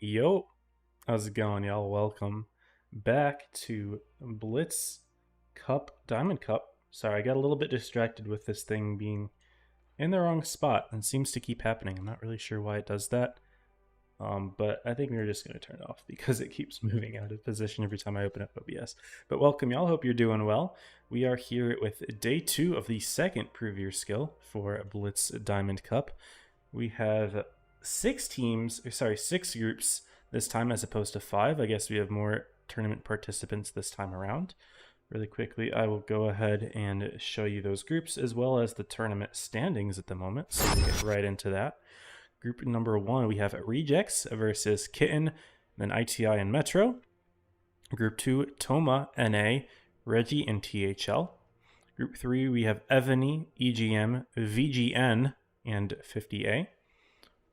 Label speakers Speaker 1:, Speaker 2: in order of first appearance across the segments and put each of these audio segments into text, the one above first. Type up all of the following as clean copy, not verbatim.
Speaker 1: Yo, how's it going, y'all? Welcome back to Blitz Cup, Diamond Cup. Sorry, I got a little bit distracted with this thing being in the wrong spot and seems to keep happening. I'm not really sure why it does that. but I think we're just going to turn it off because it keeps moving out of position every time I open up OBS. But welcome, y'all. Hope you're doing well. We are here with day 2 of the second Prove Your Skill for Blitz Diamond Cup. We have 6 groups this time as opposed to 5. I guess we have more tournament participants this time around. Really quickly, I will go ahead and show you those groups as well as the tournament standings at the moment. So we'll get right into that. Group number 1, we have Rejects versus Kitten, then ITI and Metro. Group 2, Toma, NA, Reggie, and THL. Group 3, we have Evany, EGM, VGN, and 50A.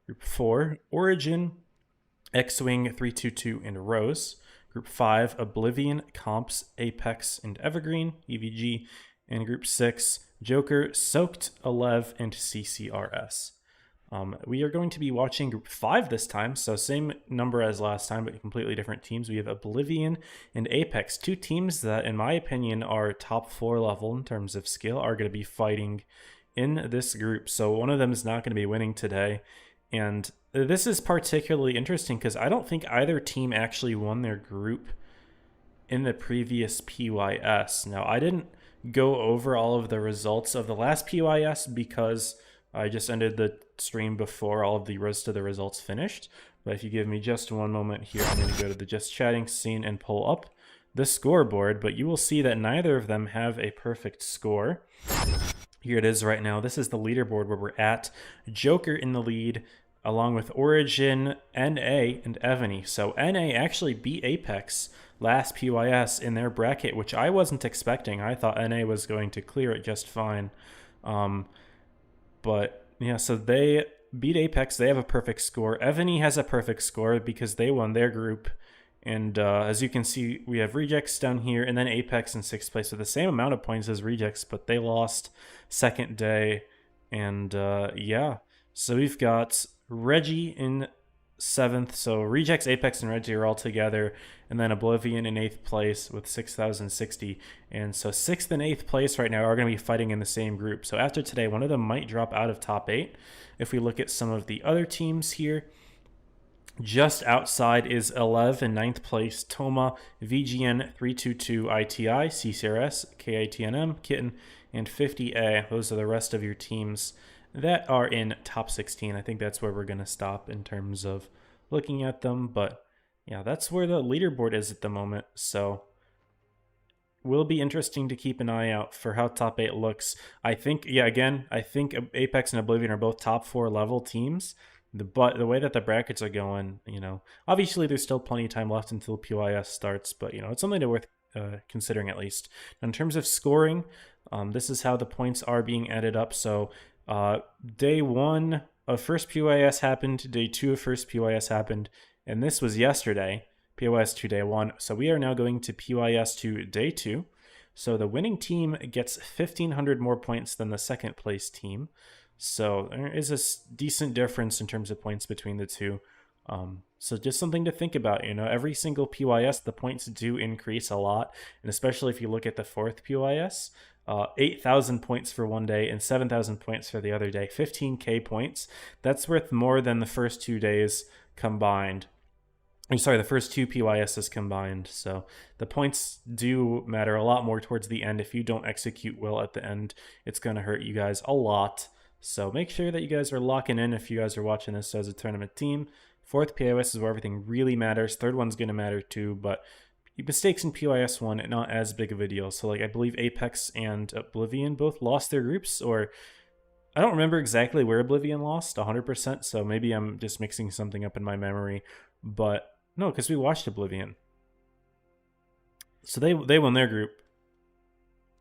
Speaker 1: Group 4, Origin, X-Wing, 322, and Rose. Group 5, Oblivion, Comps, Apex, and Evergreen, EVG. And Group 6, Joker, Soaked, Alev, and CCRS. We are going to be watching Group 5 this time, so same number as last time, but completely different teams. We have Oblivion and Apex, 2 teams that, in my opinion, are top 4 level in terms of skill, are going to be fighting in this group. So one of them is not going to be winning today. And this is particularly interesting because I don't think either team actually won their group in the previous PYS. Now, I didn't go over all of the results of the last PYS because I just ended the stream before all of the rest of the results finished. But if you give me just one moment here, I'm going to go to the just chatting scene and pull up the scoreboard. But you will see that neither of them have a perfect score. Here it is right now. This is the leaderboard where we're at. Joker in the lead, along with Origin, NA, and Evany. So NA actually beat Apex last PYS in their bracket, which I wasn't expecting. I thought NA was going to clear it just fine. But yeah, so they beat Apex. They have a perfect score. Evany has a perfect score because they won their group. And as you can see, we have Rejects down here, and then Apex in 6th place with the same amount of points as Rejects, but they lost second day. And yeah, so we've got Reggie in 7th. So Rejects, Apex, and Reggie are all together. And then Oblivion in 8th place with 6,060. And so 6th and 8th place right now are going to be fighting in the same group. So after today, one of them might drop out of top 8. If we look at some of the other teams here, just outside is Alev in 9th place, Toma, VGN, 322, ITI, CCRS, KITNM, Kitten, and 50A. Those are the rest of your teams that are in top 16. I think that's where we're going to stop in terms of looking at them. But yeah, that's where the leaderboard is at the moment. So will be interesting to keep an eye out for how top 8 looks. I think, yeah, again, I think Apex and Oblivion are both top 4 level teams. But the way that the brackets are going, you know, obviously there's still plenty of time left until PYS starts, but, you know, it's something to worth considering at least. In terms of scoring, this is how the points are being added up. So day 1 of first PYS happened, day 2 of first PYS happened, and this was yesterday, PYS 2 day 1. So we are now going to PYS 2 day 2. So the winning team gets 1,500 more points than the second place team. So there is a decent difference in terms of points between the two. So just something to think about, you know, every single PYS, the points do increase a lot. And especially if you look at the 4th PYS, 8,000 points for one day and 7,000 points for the other day, 15K points. That's worth more than the first 2 days combined. I'm sorry, the first 2 PYSs combined. So the points do matter a lot more towards the end. If you don't execute well at the end, it's going to hurt you guys a lot. So make sure that you guys are locking in if you guys are watching this as a tournament team. 4th PYS is where everything really matters. 3rd one's going to matter too, but mistakes in PYS 1, not as big of a deal. So like I believe Apex and Oblivion both lost their groups, or I don't remember exactly where Oblivion lost 100%, so maybe I'm just mixing something up in my memory. But no, because we watched Oblivion. So they won their group.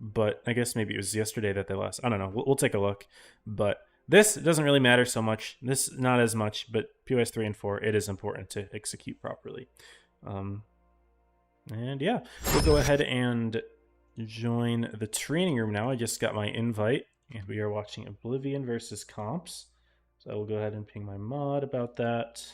Speaker 1: But I guess maybe it was yesterday that they lost. I don't know. We'll take a look. But this doesn't really matter so much. This not as much, but PYS 3 and 4, it is important to execute properly. And yeah, we'll go ahead and join the training room now. I just got my invite, and we are watching Oblivion versus Comps. So I will go ahead and ping my mod about that.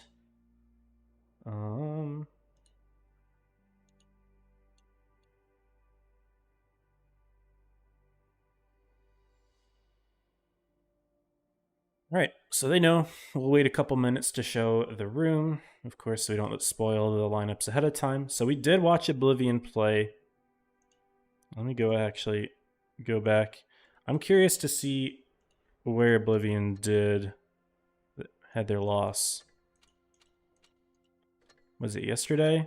Speaker 1: All right, so they know. We'll wait a couple minutes to show the room. Of course, we don't spoil the lineups ahead of time. So we did watch Oblivion play. Let me actually go back. I'm curious to see where Oblivion had their loss. Was it yesterday?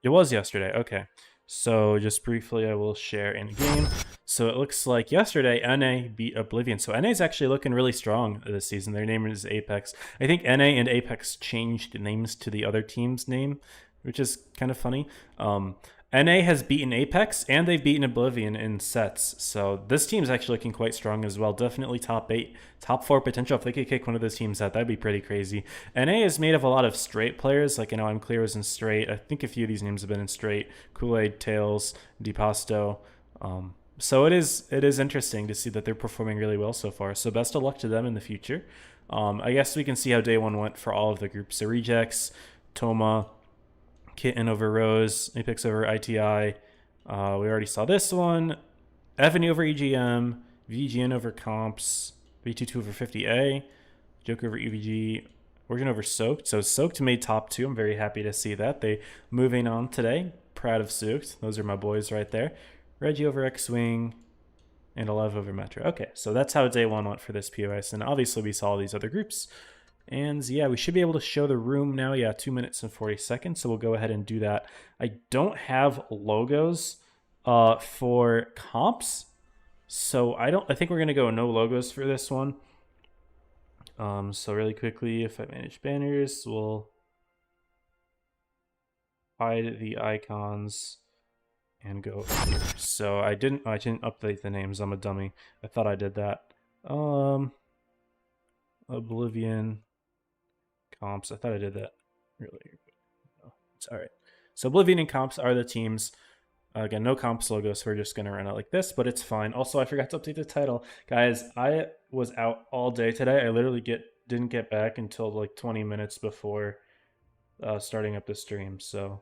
Speaker 1: It was yesterday, okay. So just briefly, I will share in game. So it looks like yesterday, NA beat Oblivion. So NA is actually looking really strong this season. Their name is Apex. I think NA and Apex changed names to the other team's name, which is kind of funny. NA has beaten Apex, and they've beaten Oblivion in sets. So this team's actually looking quite strong as well. Definitely top 8, top 4 potential. If they could kick one of those teams out, that'd be pretty crazy. NA is made of a lot of straight players. Like, I'm Clear was in straight. I think a few of these names have been in straight. Kool-Aid, Tails, DePasto. So it is interesting to see that they're performing really well so far. So best of luck to them in the future. I guess we can see how day 1 went for all of the groups. So Rejects, Toma, Kitten over Rose, Apex over ITI. We already saw this one. Evany over EGM, VGN over Comps, V22 over 50A, Joker over EVG, Origin over Soaked. So Soaked made top 2. I'm very happy to see that. They moving on today. Proud of Soaked. Those are my boys right there. Reggie over X-Wing, and 11 over Metro. Okay, so that's how day 1 went for this PYS. And obviously we saw all these other groups. And yeah, we should be able to show the room now. Yeah, 2 minutes and 40 seconds. So we'll go ahead and do that. I don't have logos for comps. So I think we're going to go no logos for this one. So really quickly, if I manage banners, we'll hide the icons and go here. So I didn't update the names. I'm a dummy. I thought I did that. Oblivion comps. I thought I did that earlier. No, it's all right. So Oblivion and comps are the teams. Again, no comps logo, so we're just going to run it like this, but it's fine. Also, I forgot to update the title. Guys, I was out all day today. I literally didn't get back until like 20 minutes before starting up the stream, so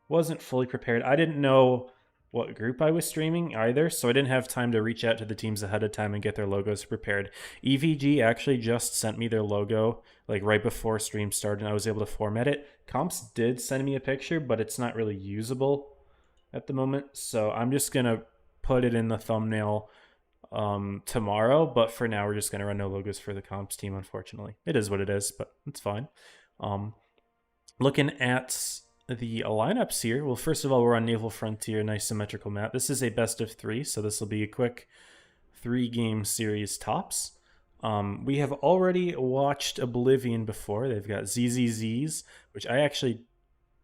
Speaker 1: wasn't fully prepared. I didn't know what group I was streaming either, so I didn't have time to reach out to the teams ahead of time and get their logos prepared. EVG actually just sent me their logo like right before stream started, and I was able to format it. Comps did send me a picture, but it's not really usable at the moment, so I'm just gonna put it in the thumbnail tomorrow, but for now we're just gonna run no logos for the comps team. Unfortunately, it is what it is, but it's fine. Looking at the lineups here, well, first of all, we're on Naval Frontier, nice symmetrical map. This is a best of 3, so this will be a quick 3-game series tops. We have already watched Oblivion before. They've got ZZZs, which I actually,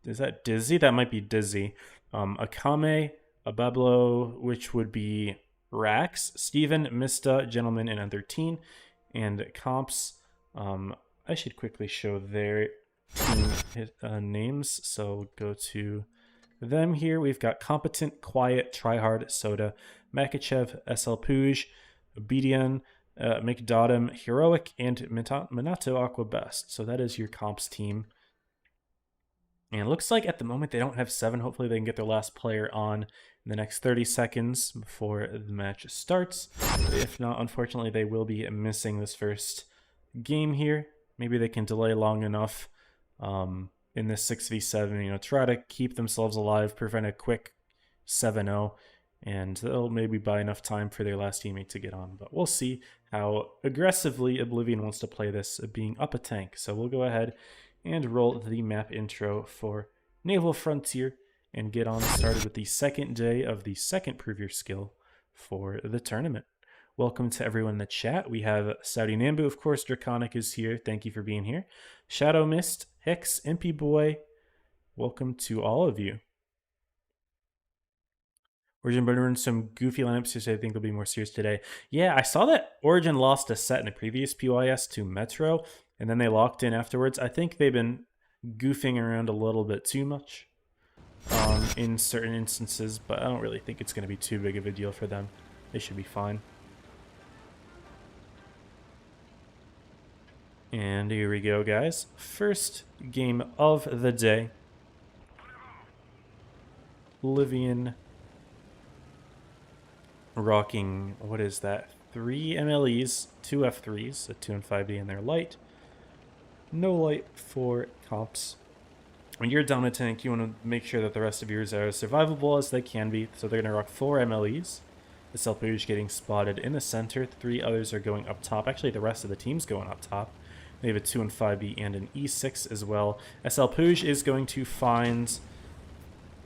Speaker 1: is that Dizzy? That might be Dizzy. Akame, Abablo, which would be Rax, Steven, Mista, Gentleman, and N13, and comps. I should quickly show their team names. So go to them here. We've got Competent, Quiet, Tryhard, Soda, Makachev, SL Puj, Obedian, McDodum, Heroic, and Minato Aqua Best. So that is your comps team. And it looks like at the moment they don't have 7. Hopefully they can get their last player on in the next 30 seconds before the match starts. If not, unfortunately, they will be missing this first game here. Maybe they can delay long enough in this 6v7, try to keep themselves alive, prevent a quick 7-0, and they'll maybe buy enough time for their last teammate to get on. But we'll see how aggressively Oblivion wants to play this, being up a tank. So we'll go ahead and roll the map intro for Naval Frontier and get on started with the second day of the second Prove Your Skill for the tournament. Welcome to everyone in the chat. We have Saudi Nambu, of course. Draconic is here. Thank you for being here. Shadow Mist, Hicks, Impy Boy. Welcome to all of you. Origin Burner and some goofy lineups, so I think they'll be more serious today. Yeah, I saw that Origin lost a set in a previous PYS to Metro, and then they locked in afterwards. I think they've been goofing around a little bit too much in certain instances, but I don't really think it's going to be too big of a deal for them. They should be fine. And here we go, guys. First game of the day. Oblivion rocking, what is that? 3 MLEs, 2 F3s, a 2 and 5D, and they're light. No light for comps. When you're down a tank, you want to make sure that the rest of yours are as survivable as they can be. So they're going to rock 4 MLEs. The Selpuge getting spotted in the center. 3 others are going up top. Actually, the rest of the team's going up top. They have a 2 and 5B and an E6 as well. Selpuge is going to find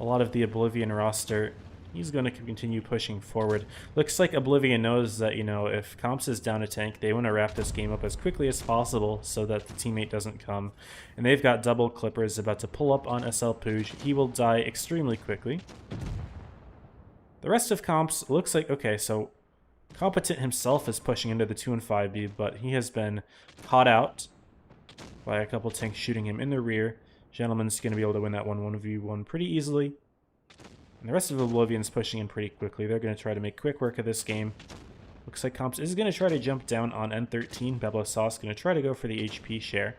Speaker 1: a lot of the Oblivion roster. He's going to continue pushing forward. Looks like Oblivion knows that, you know, if Comps is down a tank, they want to wrap this game up as quickly as possible so that the teammate doesn't come. And they've got double Clippers about to pull up on Selpuge. He will die extremely quickly. The rest of Comps looks like, okay, so Competent himself is pushing into the 2 and 5B, but he has been caught out by a couple tanks shooting him in the rear. Gentleman's going to be able to win that 1v1 pretty easily. And the rest of Oblivion's pushing in pretty quickly. They're going to try to make quick work of this game. Looks like Comps is going to try to jump down on N13. Beblo Sauce going to try to go for the HP share.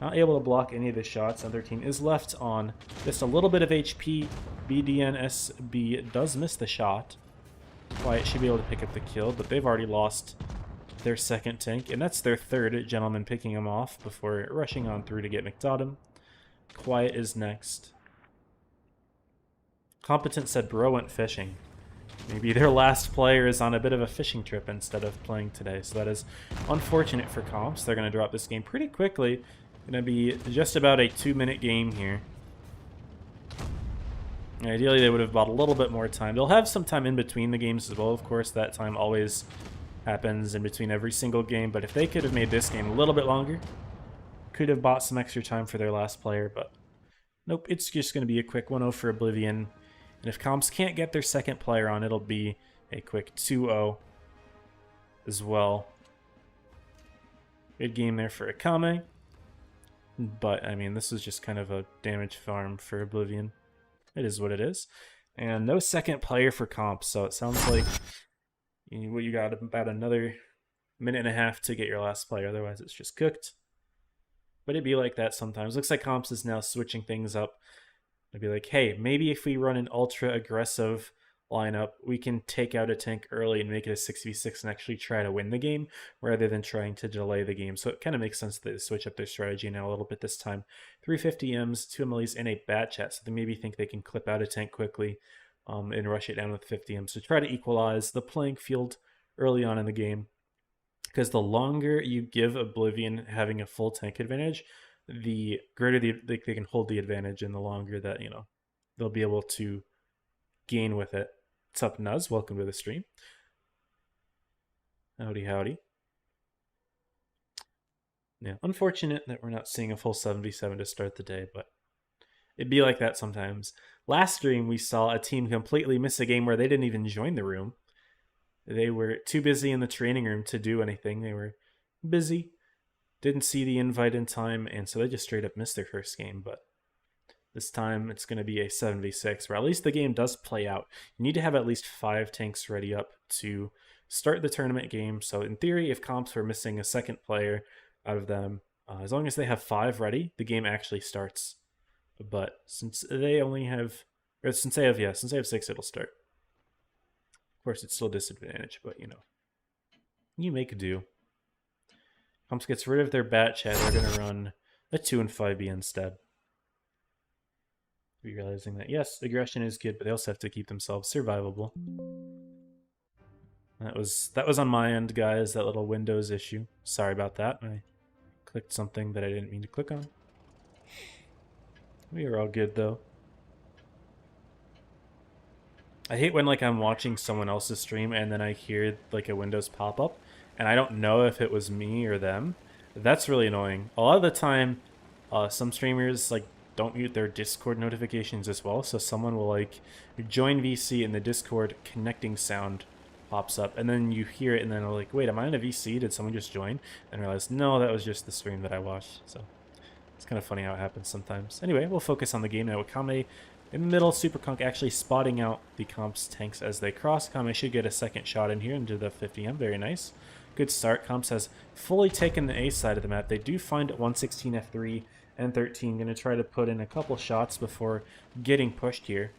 Speaker 1: Not able to block any of the shots. N13 is left on just a little bit of HP. BDNSB does miss the shot. Quiet should be able to pick up the kill, but they've already lost their second tank, and that's their third. Gentleman picking him off before rushing on through to get McDottom. Quiet is next. Competent said Bro went fishing. Maybe their last player is on a bit of a fishing trip instead of playing today, so that is unfortunate for Comps. They're going to drop this game pretty quickly. Going to be just about a 2-minute game here. Ideally, they would have bought a little bit more time. They'll have some time in between the games as well, of course. That time always happens in between every single game, but if they could have made this game a little bit longer, could have bought some extra time for their last player, but nope, it's just going to be a quick 1-0 for Oblivion. And if Comps can't get their second player on, it'll be a quick 2-0 as well. Good game there for Akame. But, I mean, this is just kind of a damage farm for Oblivion. It is what it is. And no second player for Comps, so it sounds like you got about another minute and a half to get your last player. Otherwise, it's just cooked. But it'd be like that sometimes. Looks like Comps is now switching things up. It'd be like, hey, maybe if we run an ultra-aggressive lineup, we can take out a tank early and make it a 6v6 and actually try to win the game, rather than trying to delay the game. So it kind of makes sense to switch up their strategy now a little bit this time. 350 Ms, 2 MLEs, and a bat chat, so they maybe think they can clip out a tank quickly and rush it down with 50 Ms. So try to equalize the playing field early on in the game. Because the longer you give Oblivion having a full tank advantage, the greater they can hold the advantage, and the longer that, you know, they'll be able to gain with it. What's up, Nuz? Welcome to the stream. Howdy, howdy. Yeah, unfortunate that we're not seeing a full 7v7 to start the day, but it'd be like that sometimes. Last stream, we saw a team completely miss a game where they didn't even join the room. They were too busy in the training room to do anything. They were busy, didn't see the invite in time, and so they just straight up missed their first game. But this time it's going to be a 7v6, where at least the game does play out. You need to have at least 5 tanks ready up to start the tournament game. So in theory, if Comps were missing a second player out of them, as long as they have 5 ready, the game actually starts. But since they only have, or since they have 6, it'll start. Of course, it's still a disadvantage, but you know, you make do. Comps gets rid of their bat chat. They're going to run a 2 and 5B instead. Realizing that, yes, aggression is good, but they also have to keep themselves survivable. That was on my end, guys, that little Windows issue. Sorry about that. I clicked something that I didn't mean to click on. We are all good, though. I hate when, like, I'm watching someone else's stream and then I hear, like, a Windows pop-up, and I don't know if it was me or them. That's really annoying. A lot of the time, some streamers, like, don't mute their Discord notifications as well, so someone will, like, join VC and the Discord connecting sound pops up, and then you hear it, and then they're like, wait, am I in a VC? Did someone just join? And realize, no, that was just the stream that I watched. So it's kind of funny how it happens sometimes. Anyway, we'll focus on the game now. Akame in the middle, Superconk actually spotting out the Comps tanks as they cross. Akame should get a second shot in here into the 50M. Very nice. Good start. Comps has fully taken the A side of the map. They do find 116 F3 and 13. Going to try to put in a couple shots before getting pushed here.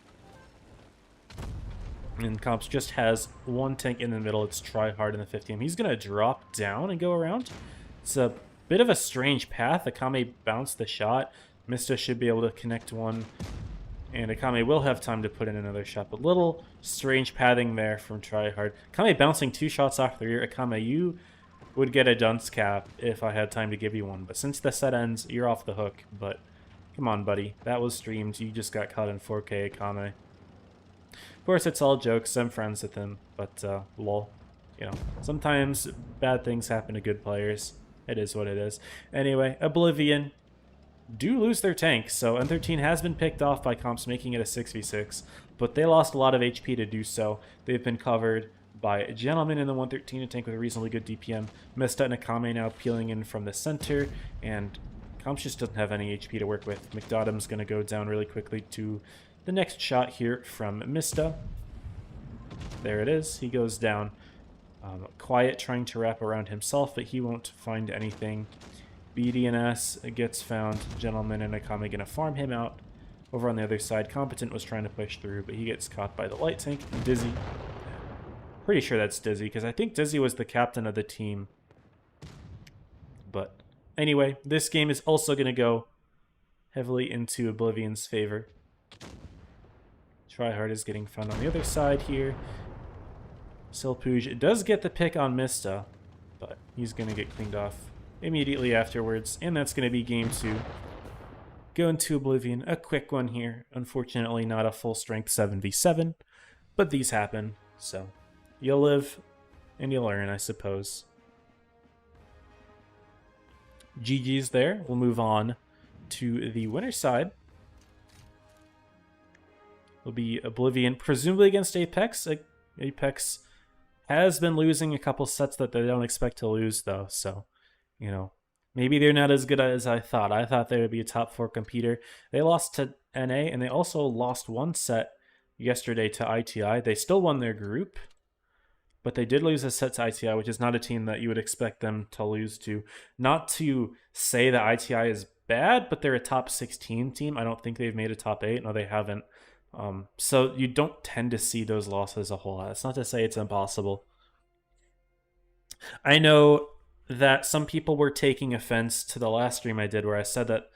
Speaker 1: And Comps just has one tank in the middle. It's try hard in the 50M. He's going to drop down and go around. It's a bit of a strange path. Akame bounced the shot. Mista should be able to connect one. And Akame will have time to put in another shot. But little strange pathing there from Tryhard. Akame bouncing 2 shots off the rear. Akame, you would get a dunce cap if I had time to give you one. But since the set ends, you're off the hook. But come on, buddy. That was streamed. You just got caught in 4K, Akame. Of course, it's all jokes. I'm friends with him. But, lol. You know, sometimes bad things happen to good players. It is what it is. Anyway, Oblivion do lose their tank, so N13 has been picked off by Comps, making it a 6v6, but they lost a lot of HP to do so. They've been covered by Gentleman in the 113, a tank with a reasonably good DPM. Mista and Akame now peeling in from the center, and Comps just doesn't have any HP to work with. McDottam's going to go down really quickly to the next shot here from Mista. There it is. He goes down. Quiet trying to wrap around himself, but he won't find anything. BDNS gets found. Gentleman and Akame gonna farm him out. Over on the other side, Competent was trying to push through, but he gets caught by the light tank. Dizzy. Pretty sure that's Dizzy, because I think Dizzy was the captain of the team. But anyway, this game is also gonna go heavily into Oblivion's favor. Tryhard is getting found on the other side here. Silpouge does get the pick on Mista, but he's gonna get cleaned off immediately afterwards, and that's going to be game 2. Go into Oblivion, a quick one here. Unfortunately, not a full strength 7v7, but these happen, so you'll live and you'll learn, I suppose. GG's there. We'll move on to the winner's side. Will be Oblivion, presumably against Apex. Apex has been losing a couple sets that they don't expect to lose, though, so you know, maybe they're not as good as I thought. I thought they would be a top 4 competitor. They lost to NA, and they also lost one set yesterday to ITI. They still won their group, but they did lose a set to ITI, which is not a team that you would expect them to lose to. Not to say that ITI is bad, but they're a top 16 team. I don't think they've made a top 8. No, they haven't. So you don't tend to see those losses a whole lot. It's not to say it's impossible. I know that some people were taking offense to the last stream I did where I said that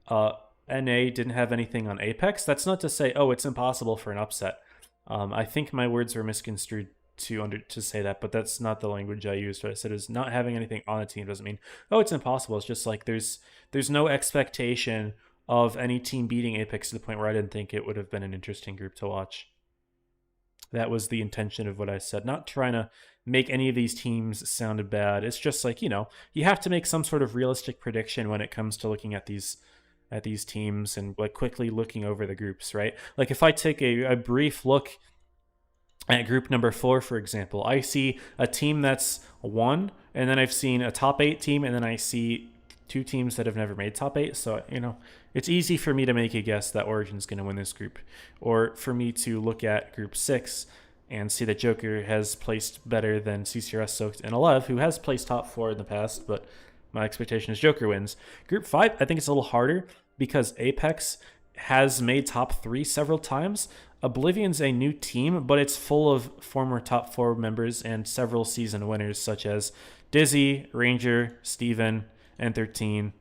Speaker 1: NA didn't have anything on Apex. That's not to say, oh, it's impossible for an upset. I think my words were misconstrued to say that, but that's not the language I used. What I said is not having anything on a team doesn't mean, oh, it's impossible. It's just like there's no expectation of any team beating Apex to the point where I didn't think it would have been an interesting group to watch. That was the intention of what I said. Not trying to make any of these teams sound bad. It's just like, you know, you have to make some sort of realistic prediction when it comes to looking at these teams and like quickly looking over the groups, right? Like if I take a brief look at group number 4, for example, I see a team that's 1, and then I've seen a top 8 team, and then I see 2 teams that have never made top 8. So, you know, it's easy for me to make a guess that Origin's going to win this group, or for me to look at group 6 and see that Joker has placed better than CCRS, Soaked, and Alev, who has placed top 4 in the past, but my expectation is Joker wins. Group 5, I think it's a little harder because Apex has made top 3 several times. Oblivion's a new team, but it's full of former top 4 members and several season winners such as Dizzy, Ranger, Steven, N13,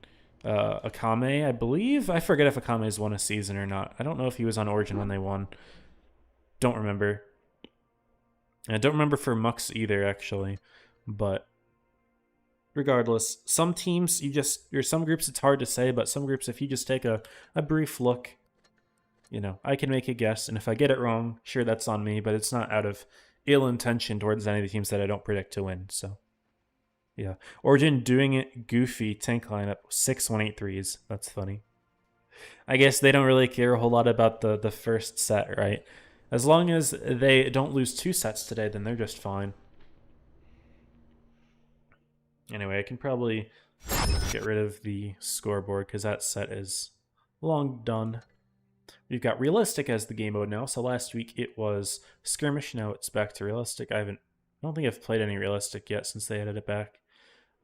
Speaker 1: Akame, I believe. I forget if Akame's won a season or not. I don't know if he was on Origin when they won. Don't remember. And I don't remember for Mux either, actually. But regardless, some teams, or some groups it's hard to say, but some groups, if you just take a brief look, you know, I can make a guess. And if I get it wrong, sure, that's on me, but it's not out of ill intention towards any of the teams that I don't predict to win, so. Yeah. Origin doing it goofy, tank lineup, 6-1-8-3s. That's funny. I guess they don't really care a whole lot about the first set, right? As long as they don't lose 2 sets today, then they're just fine. Anyway, I can probably get rid of the scoreboard because that set is long done. We've got realistic as the game mode now. So last week it was skirmish. Now it's back to realistic. I don't think I've played any realistic yet since they added it back.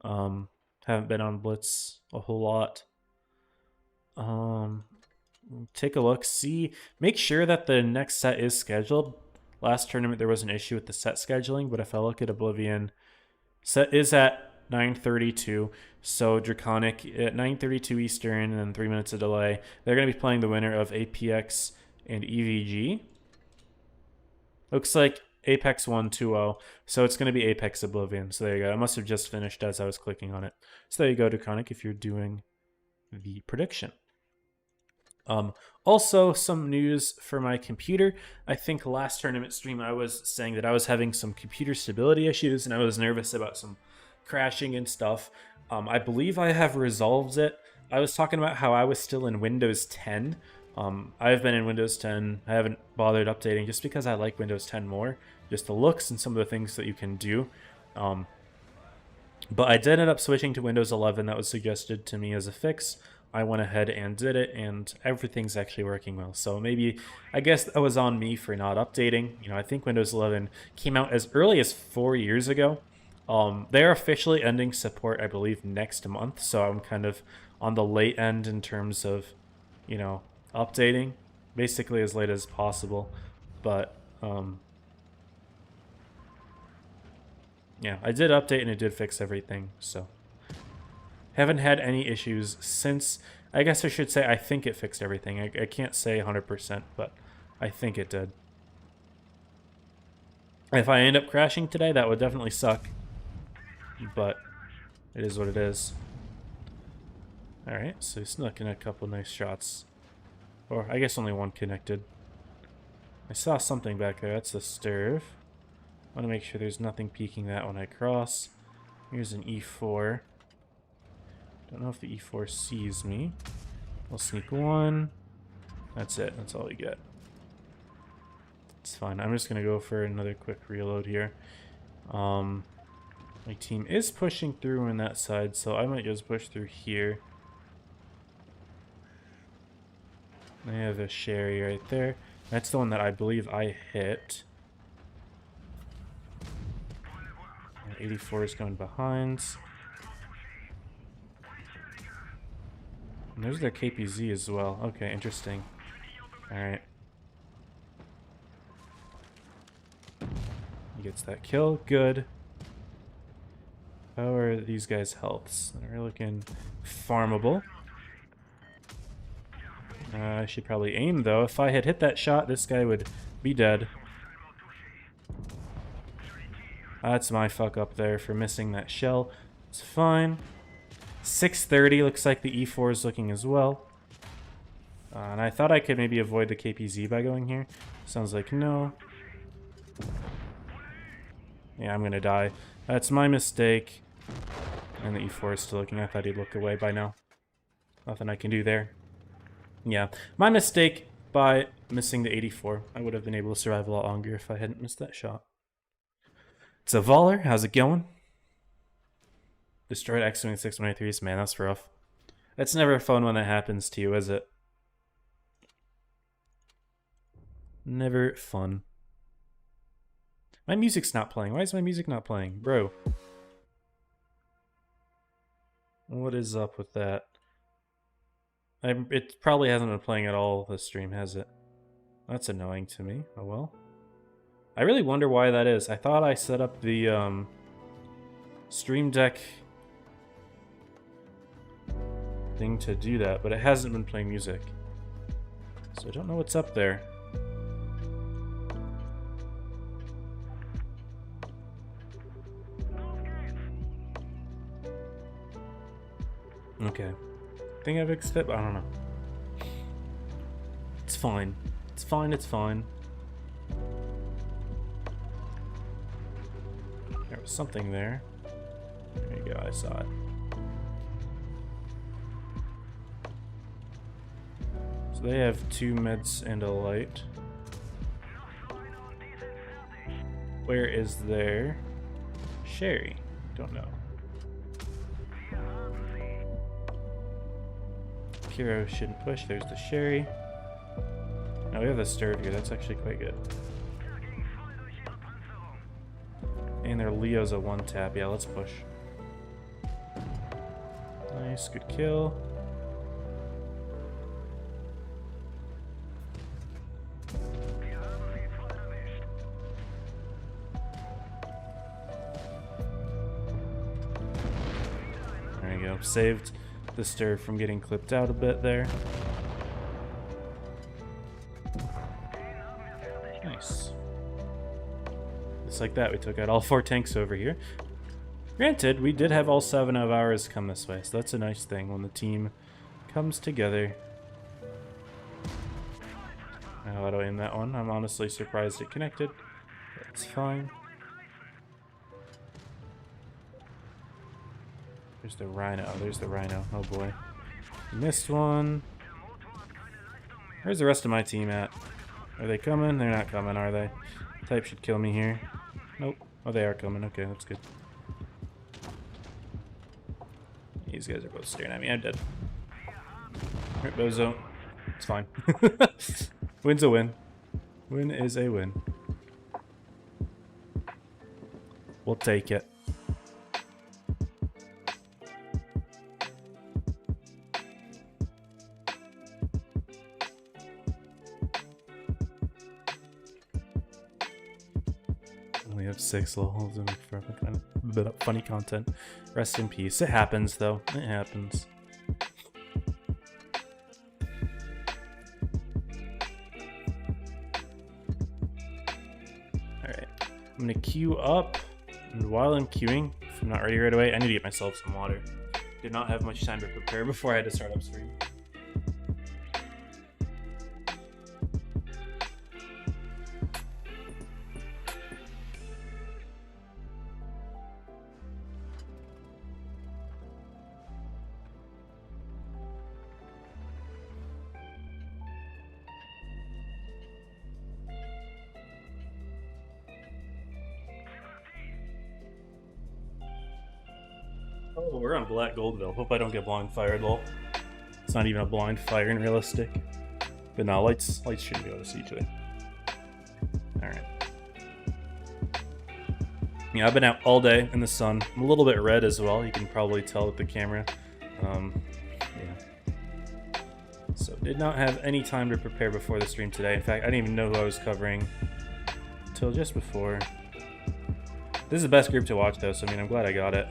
Speaker 1: Haven't been on Blitz a whole lot. Take a look, make sure that the next set is scheduled. Last tournament there was an issue with the set scheduling, but if I look at Oblivion, set is at 9:32, so Draconic at 9:32 Eastern, and then 3 minutes of delay. They're going to be playing the winner of APX and EVG. Looks like Apex won 2-0, so it's going to be Apex Oblivion. So there you go. I must have just finished as I was clicking on it. So there you go, Draconic, if you're doing the prediction. Also, some news for my computer. I think last tournament stream I was saying that I was having some computer stability issues and I was nervous about some crashing and stuff. I believe I have resolved it. I was talking about how I was still in Windows 10. I've been in Windows 10. I haven't bothered updating just because I like Windows 10 more. Just the looks and some of the things that you can do. But I did end up switching to Windows 11. That was suggested to me as a fix. I went ahead and did it, and everything's actually working well. So maybe, I guess that was on me for not updating. You know, I think Windows 11 came out as early as 4 years ago. They're officially ending support, I believe, next month. So I'm kind of on the late end in terms of, you know, updating. Basically as late as possible. But, yeah, I did update and it did fix everything, so. Haven't had any issues since. I guess I should say I think it fixed everything. I can't say 100%, but I think it did. If I end up crashing today, that would definitely suck. But it is what it is. Alright, so he's snuck in a couple nice shots. Or I guess only one connected. I saw something back there. That's the Sturv. I want to make sure there's nothing peeking that when I cross. Here's an E4. Don't know if the E4 sees me. I'll sneak one. That's it. That's all we get. It's fine. I'm just going to go for another quick reload here. My team is pushing through on that side, so I might just push through here. I have a Sherry right there. That's the one that I believe I hit. 84 is going behind. And there's their KPZ as well. Okay, interesting. Alright. He gets that kill. Good. How are these guys' healths? They're looking farmable. I should probably aim, though. If I had hit that shot, this guy would be dead. That's my fuck up there for missing that shell. It's fine. 630 looks like the E4 is looking as well. And I thought I could maybe avoid the KPZ by going here. Sounds like no. Yeah, I'm gonna die. That's my mistake. And the E4 is still looking. I thought he'd look away by now. Nothing I can do there. Yeah, my mistake by missing the 84. I would have been able to survive a lot longer if I hadn't missed that shot. It's a Voller. How's it going? Destroyed X-Wing 623s. Man, that's rough. That's never fun when that happens to you, is it? Never fun. My music's not playing. Why is my music not playing? Bro. What is up with that? It probably hasn't been playing at all this stream, has it? That's annoying to me. Oh well. I really wonder why that is. I thought I set up the Stream Deck thing to do that, but it hasn't been playing music. So I don't know what's up there. Okay. I think I fixed it, but I don't know. It's fine. It's fine, it's fine. There was something there. There you go, I saw it. So they have 2 meds and a light. Where is their Sherry? Don't know. Hero shouldn't push. There's the Sherry. Now we have the Sturv here. That's actually quite good. And their Leo's a 1-tap. Yeah, let's push. Nice, good kill. Oh, saved the stir from getting clipped out a bit there. Nice. Just like that, we took out all 4 tanks over here. Granted, we did have all 7 of ours come this way, so that's a nice thing when the team comes together. How do I aim that one? I'm honestly surprised it connected. That's fine. There's the rhino. Oh, there's the rhino. Oh boy. Missed one. Where's the rest of my team at? Are they coming? They're not coming, are they? Type should kill me here. Nope. Oh, they are coming. Okay, that's good. These guys are both staring at me. I'm dead. Alright, bozo. It's fine. Win's a win. Win is a win. We'll take it. We have 6 levels and kind of a bit of funny content. Rest in peace. It happens, though. It happens. Alright. I'm going to queue up. And while I'm queuing, if I'm not ready right away, I need to get myself some water. Did not have much time to prepare before I had to start upstream. Oh, we're on Black Goldville. Hope I don't get blind fired, lol. It's not even a blind fire in realistic. But no, lights shouldn't be able to see each other. Alright. Yeah, I've been out all day in the sun. I'm a little bit red as well. You can probably tell with the camera. Yeah. So did not have any time to prepare before the stream today. In fact, I didn't even know who I was covering until just before. This is the best group to watch though, so I mean, I'm glad I got it.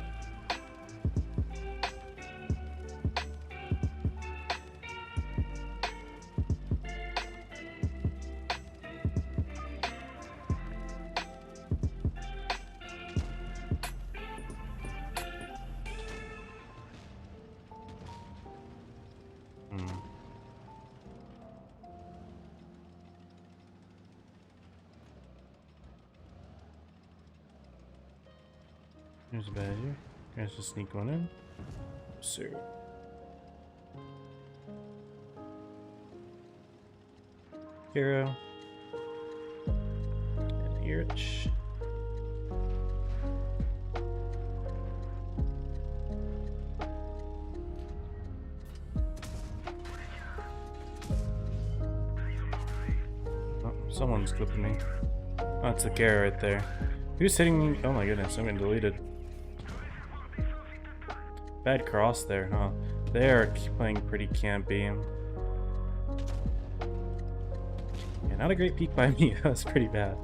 Speaker 1: There's a badger. There's a sneak one in. Sir. Hero. And Erich. Oh, someone's clipping me. Oh, it's a Kara right there. Who's hitting me? Oh my goodness, I'm getting deleted. Bad cross there, huh? They are playing pretty campy. Yeah, not a great peek by me. That was pretty bad.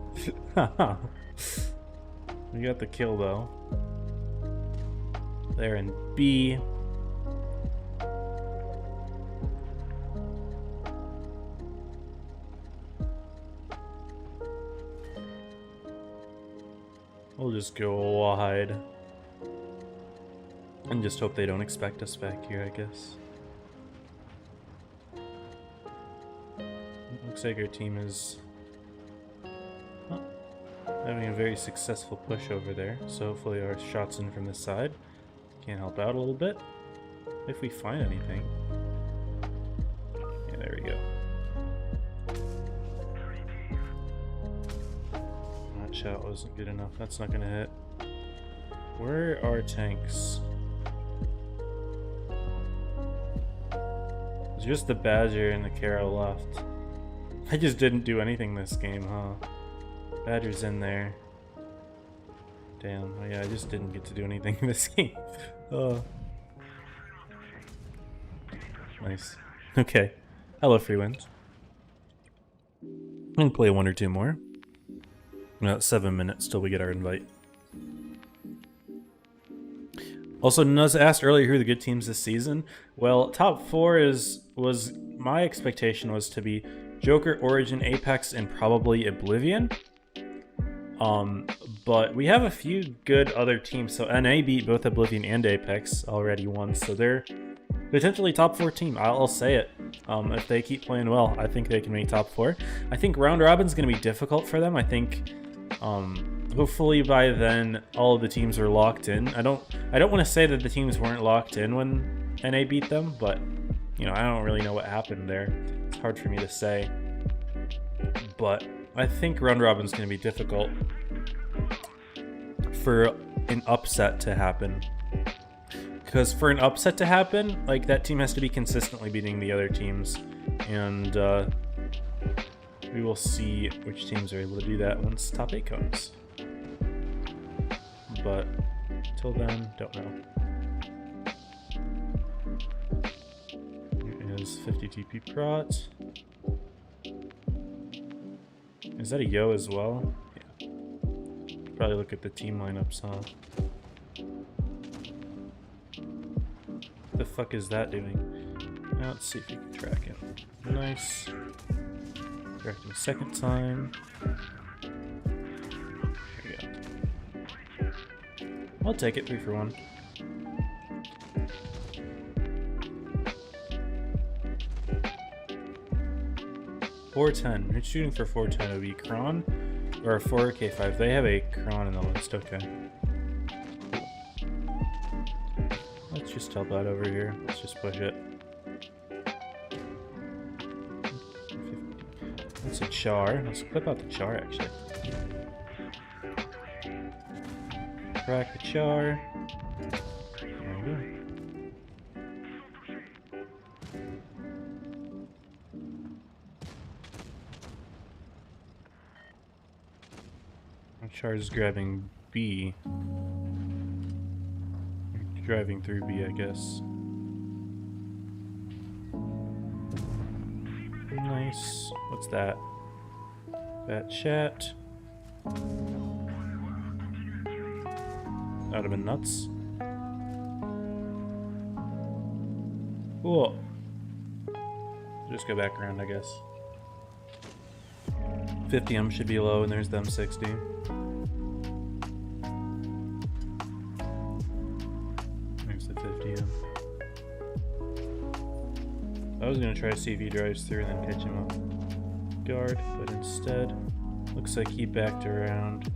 Speaker 1: We got the kill though. They're in B. We'll just go wide. And just hope they don't expect us back here, I guess. Looks like our team is having a very successful push over there. So hopefully our shots in from this side can help out a little bit. If we find anything. Yeah, there we go. That shot wasn't good enough. That's not gonna hit. Where are tanks? Just the Badger and the Kara left. I just didn't do anything this game, huh? Badger's in there. Damn, oh yeah, I just didn't get to do anything in this game. Nice. Okay. Hello, free wins. And play 1 or 2 more. About 7 minutes till we get our invite. Also, Nuz asked earlier who the good teams this season. Well, top 4 was my expectation was to be Joker, Origin, Apex, and probably Oblivion. But we have a few good other teams. So NA beat both Oblivion and Apex already once, so they're potentially top 4 team. I'll say it. If they keep playing well, I think they can make top 4. I think round robin's going to be difficult for them. I think hopefully by then all of the teams are locked in. I don't want to say that the teams weren't locked in when NA beat them, but you know, I don't really know what happened there. It's hard for me to say. But I think round robin's going to be difficult for an upset to happen. Because for an upset to happen, like, that team has to be consistently beating the other teams. And we will see which teams are able to do that once top 8 comes. But until then, don't know. Here is 50 TP Prot. Is that a Yo as well? Yeah. Probably look at the team lineups, huh? What the fuck is that doing? Now let's see if you can track it. Nice. Tracked him a second time. Here we go. I'll take it, 3 for 1. $410. Who's shooting for 410? It would be Kron or a 4K5. They have a Kron in the list. Okay. Let's just help out over here. Let's just push it. That's a char. Let's clip out the char actually. Crack the char. There we go. Char is grabbing B. Driving through B, I guess. Nice. What's that? That chat. That would have been nuts. Cool. Just go back around, I guess. 50M should be low, and there's them 60. There's the 50M. I was gonna try to see if he drives through and then catch him off guard, but instead, looks like he backed around.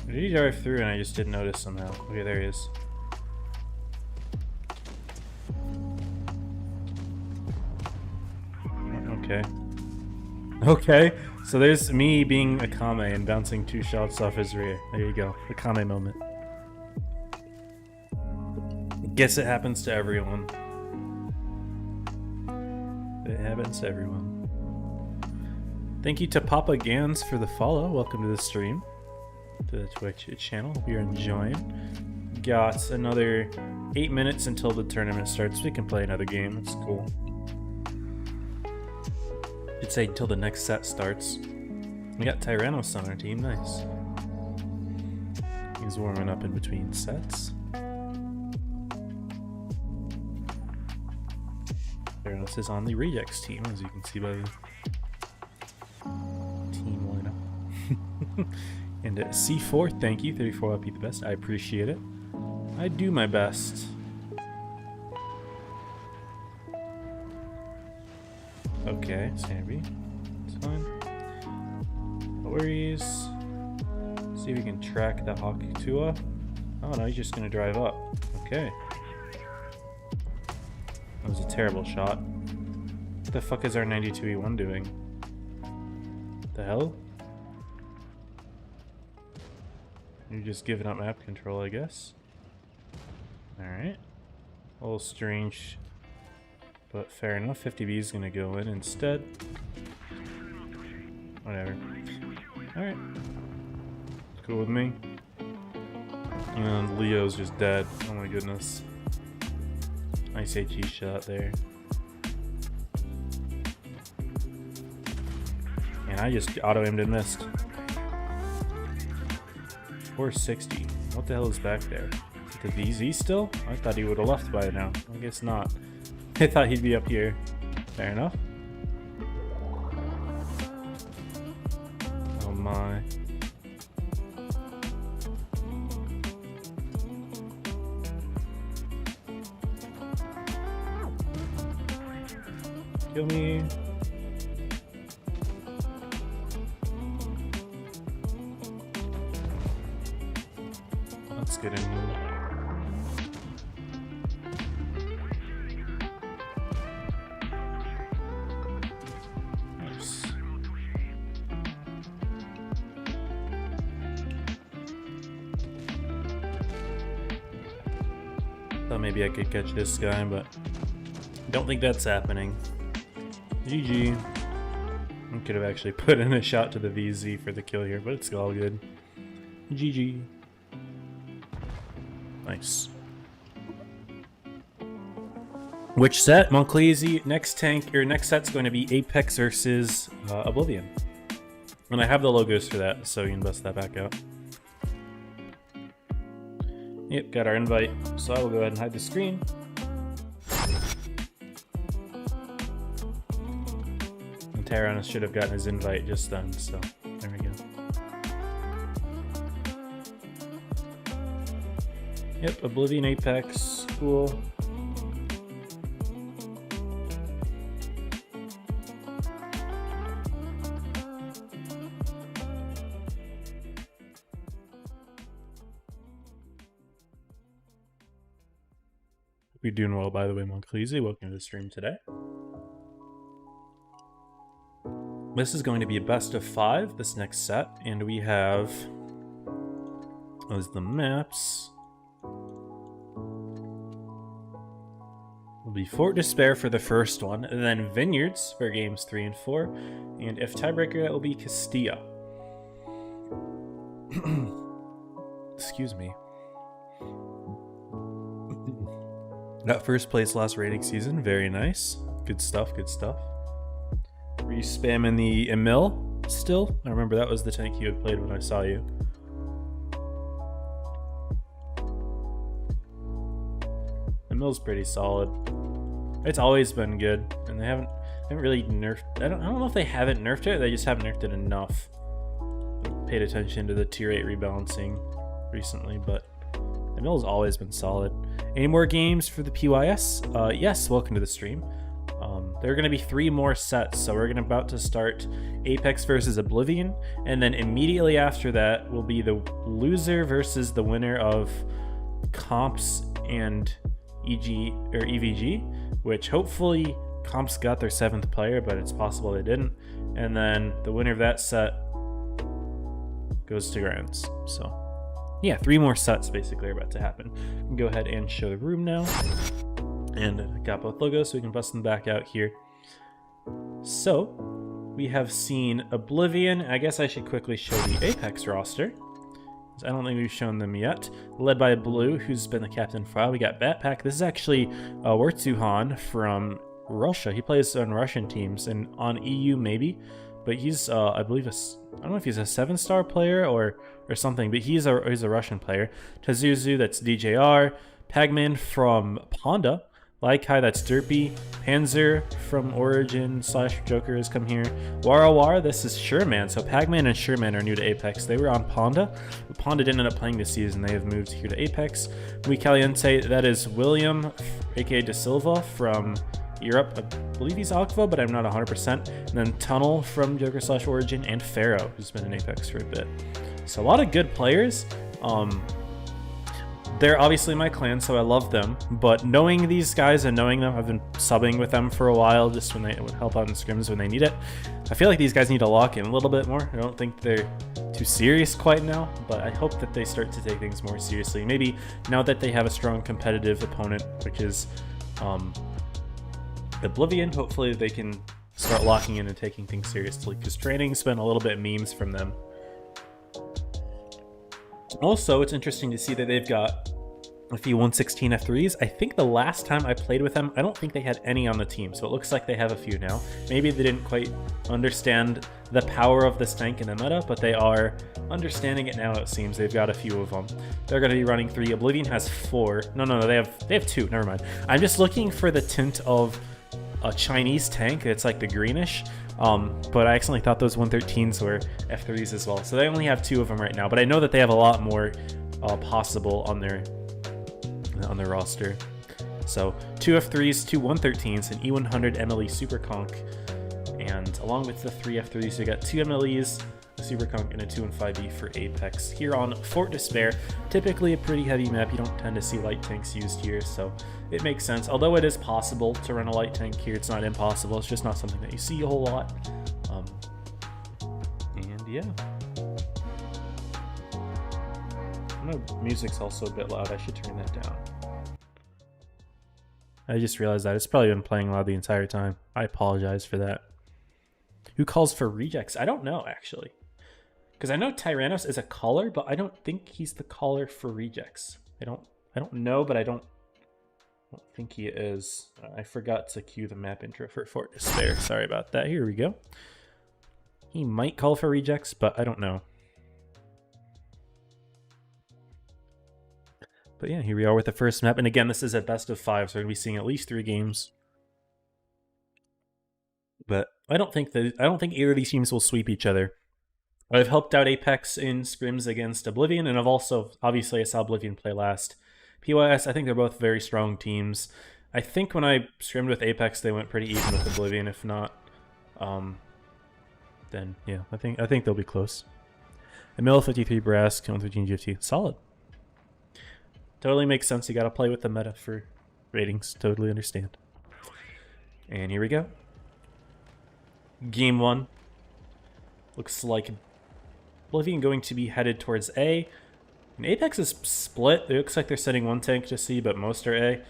Speaker 1: Or did he drive through and I just didn't notice somehow? Okay, there he is. Okay. Okay, so there's me being a Kame and bouncing 2 shots off his rear. There you go, the Kame moment. I guess it happens to everyone. It happens to everyone. Thank you to Papa Gans for the follow. Welcome to the stream, to the Twitch channel. Hope you're enjoying. Got another 8 minutes until the tournament starts. We can play another game. It's cool. I'd say until the next set starts. We got Tyrannos on our team. Nice. He's warming up in between sets. Tyrannos is on the Rejects team, as you can see by the team lineup. And at C4, thank you. 34 LP the best. I appreciate it. I do my best. Okay, Sammy. It's fine. No worries. See if we can track the Hakutua. Oh no, he's just gonna drive up. Okay. That was a terrible shot. What the fuck is our 92E1 doing? What the hell? You're just giving up map control, I guess. Alright. A little strange, but fair enough. 50B is gonna go in instead. Whatever. Alright. Cool with me. And Leo's just dead. Oh my goodness. Nice HE shot there. And I just auto-aimed and missed. 460. What the hell is back there? The VZ still? I thought he would have left by now. I guess not. I thought he'd be up here. Fair enough. Oh my. Kill me. Let's get in here. Nice. Thought maybe I could catch this guy, but don't think that's happening. GG. I could have actually put in a shot to the VZ for the kill here, but it's all good. GG. Nice. Which set? Monclesi. Next set's going to be Apex versus Oblivion. And I have the logos for that, so you can bust that back out. Yep, got our invite. So I will go ahead and hide the screen. And Tyrannus should have gotten his invite just then, so there we go. Yep, Oblivion Apex, cool. We're doing well, by the way, Monclesi. Welcome to the stream today. This is going to be a best of 5, this next set, and we have as the maps. Will be Fort Despair for the first one, and then Vineyards for games 3 and 4, and if tiebreaker, that will be Castilla. Excuse me. Got first place last rating season, very nice. Good stuff, good stuff. Were you spamming the Emil still? I remember that was the tank you had played when I saw you. Emil's pretty solid. It's always been good, and they haven't really nerfed. I don't know if they haven't nerfed it. They just haven't nerfed it enough. I paid attention to the tier 8 rebalancing recently, but Emil's always been solid. Any more games for the PYS? Yes. Welcome to the stream. There are going to be 3 more sets, so we're about to start Apex versus Oblivion, and then immediately after that will be the loser versus the winner of Comps and EVG, which hopefully Comps got their 7th player, but it's possible they didn't. And then the winner of that set goes to Grands. So yeah, 3 more sets basically are about to happen. We can go ahead and show the room now. And I got both logos, so we can bust them back out here. So we have seen Oblivion. I guess I should quickly show the Apex roster. I don't think we've shown them yet. Led by Blue, who's been the captain for a while. We got Batpack. This is actually Wertzuhan from Russia. He plays on Russian teams and on EU maybe, but he's I believe I don't know if he's a 7-star player or something, but he's a Russian player. Tazuzu, that's DJR. Pagman from Ponda. Laikai, that's Derpy. Panzer from Origin / Joker has come here. Warawar, this is Sherman. So Pagman and Sherman are new to Apex. They were on Ponda, but Ponda didn't end up playing this season. They have moved here to Apex. We Caliente, that is William, aka De Silva from Europe. I believe he's Aqua, but I'm not 100%. And then Tunnel from Joker / Origin, and Pharaoh, who's been in Apex for a bit. So a lot of good players. They're obviously my clan, so I love them, but knowing these guys and knowing them, I've been subbing with them for a while, just when they would help out in scrims when they need it. I feel like these guys need to lock in a little bit more. I don't think they're too serious quite now, but I hope that they start to take things more seriously. Maybe now that they have a strong competitive opponent, which is Oblivion, hopefully they can start locking in and taking things seriously, because training's been a little bit memes from them. Also, it's interesting to see that they've got a few 116 F3s. I think the last time I played with them, I don't think they had any on the team, so it looks like they have a few now. Maybe they didn't quite understand the power of this tank in the meta, but they are understanding it now, it seems. They've got a few of them. They're going to be running 3. Oblivion has 4. No, they have 2. Never mind. I'm just looking for the tint of a Chinese tank. It's like the greenish. But I accidentally thought those 113s were F3s as well. So they only have 2 of them right now, but I know that they have a lot more possible on their roster. So 2 F3s, 2 113s, an E100 MLE Super Conch, and along with the 3 F3s, we got 2 MLEs, a Super Conch, and a 2 and 5E for Apex. Here on Fort Despair, typically a pretty heavy map. You don't tend to see light tanks used here, so it makes sense. Although it is possible to run a light tank here, it's not impossible. It's just not something that you see a whole lot. And yeah. I know music's also a bit loud. I should turn that down. I just realized that. It's probably been playing loud the entire time. I apologize for that. Who calls for rejects? I don't know, actually. Because I know Tyrannos is a caller, but I don't think he's the caller for rejects. I don't know, but I don't think he is. I forgot to cue the map intro for Fort Despair. Sorry about that. Here we go. He might call for rejects, but I don't know. But yeah, here we are with the first map. And again, this is a best of 5, so we're going to be seeing at least 3 games. But I don't think either of these teams will sweep each other. I've helped out Apex in scrims against Oblivion, and I've also, obviously, I saw Oblivion play last. PYS, I think they're both very strong teams. I think when I scrimmed with Apex, they went pretty even with Oblivion. If not, then yeah, I think they'll be close. Emil 53 Brass, 113 GFT, solid. Totally makes sense. You got to play with the meta for ratings. Totally understand. And here we go. Game 1. Looks like Oblivion going to be headed towards A. And Apex is split. It looks like they're sending 1 tank to C, but most are A.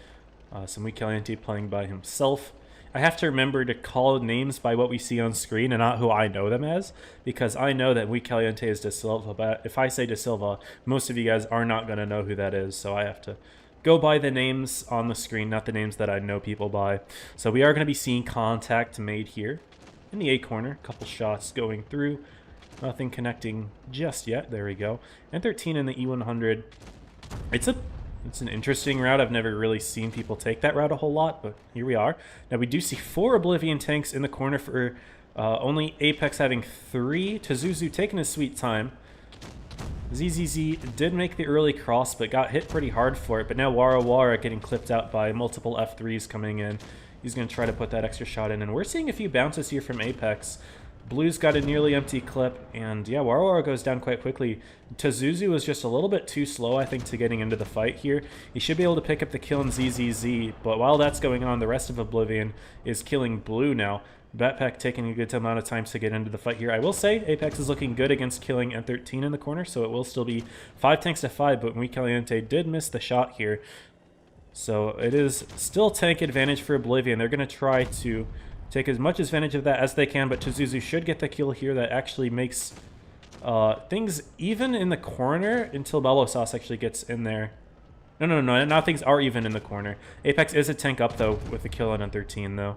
Speaker 1: So Muy Caliente playing by himself. I have to remember to call names by what we see on screen and not who I know them as, because I know that Muy Caliente is De Silva, but if I say De Silva, most of you guys are not going to know who that is, so I have to go by the names on the screen, not the names that I know people by. So we are going to be seeing contact made here in the A corner. A couple shots going through. Nothing connecting just yet. There we go. And 13 in the E100. It's an interesting route. I've never really seen people take that route a whole lot, but here we are. Now we do see 4 Oblivion tanks in the corner for only Apex having 3. Tazuzu taking his sweet time. ZZZ did make the early cross, but got hit pretty hard for it. But now Wara Wara getting clipped out by multiple F3s coming in. He's going to try to put that extra shot in, and we're seeing a few bounces here from Apex. Blue's got a nearly empty clip, and yeah, Wara Wara goes down quite quickly. Tazuzu was just a little bit too slow, I think, to getting into the fight here. He should be able to pick up the kill in ZZZ, but while that's going on, the rest of Oblivion is killing Blue now. Batpack taking a good amount of time to get into the fight here. I will say, Apex is looking good against killing N13 in the corner, so it will still be 5 tanks to 5, but Muy Caliente did miss the shot here. So it is still tank advantage for Oblivion. They're going to try to take as much advantage of that as they can, but Tazuzu should get the kill here. That actually makes things even in the corner until Bello Sauce actually gets in there. No, now things are even in the corner. Apex is a tank up, though, with the kill on N13, though.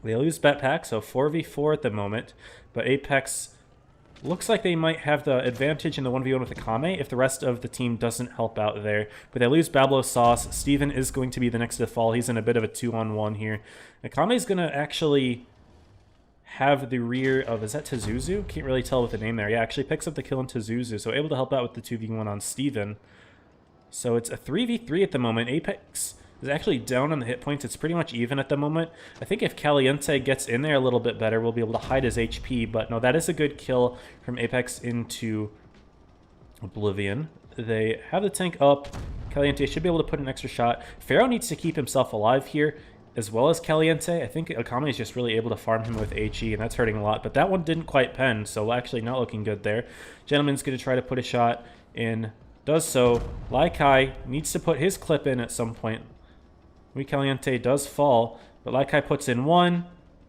Speaker 1: They lose Batpack, so 4v4 at the moment, but Apex looks like they might have the advantage in the 1v1 with Akame if the rest of the team doesn't help out there. But they lose Bablo Sauce. Steven is going to be the next to fall. He's in a bit of a 2-on-1 here. Akame is going to actually have the rear of, is that Tazuzu? Can't really tell with the name there. Yeah, actually picks up the kill on Tazuzu, so able to help out with the 2v1 on Steven. So it's a 3v3 at the moment. Apex is actually down on the hit points. It's pretty much even at the moment. I think if Caliente gets in there a little bit better, we'll be able to hide his HP. But no, that is a good kill from Apex into Oblivion. They have the tank up. Caliente should be able to put an extra shot. Pharaoh needs to keep himself alive here, as well as Caliente. I think Akame is just really able to farm him with HE, and that's hurting a lot. But that one didn't quite pen, so actually not looking good there. Gentleman's going to try to put a shot in. Does so. Laikai needs to put his clip in at some point. Muy Caliente does fall, but Laikai puts in 1.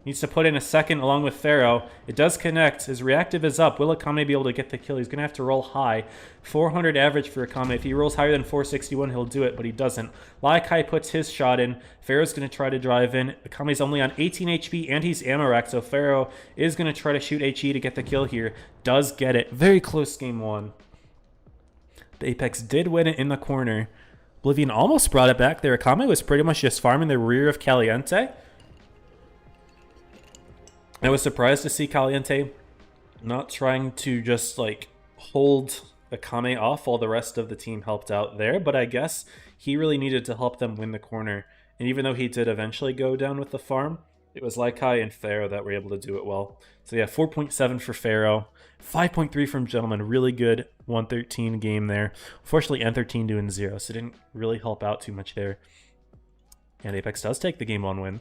Speaker 1: Needs to put in a second along with Pharaoh. It does connect. His reactive is up. Will Akame be able to get the kill? He's going to have to roll high. 400 average for Akame. If he rolls higher than 461, he'll do it, but he doesn't. Laikai puts his shot in. Pharaoh's going to try to drive in. Akame's only on 18 HP, and he's ammo racked, so Pharaoh is going to try to shoot HE to get the kill here. Does get it. Very close game one. The Apex did win it in the corner. Oblivion almost brought it back there. Akame was pretty much just farming the rear of Caliente. I was surprised to see Caliente not trying to just like hold Akame off while the rest of the team helped out there, but I guess he really needed to help them win the corner. And even though he did eventually go down with the farm, it was Laikai and Pharaoh that were able to do it well. So yeah, 4.7 for Pharaoh, 5.3 from Gentleman. Really good 113 game there. Unfortunately, N13 doing 0, so it didn't really help out too much there. And Apex does take the game 1 win.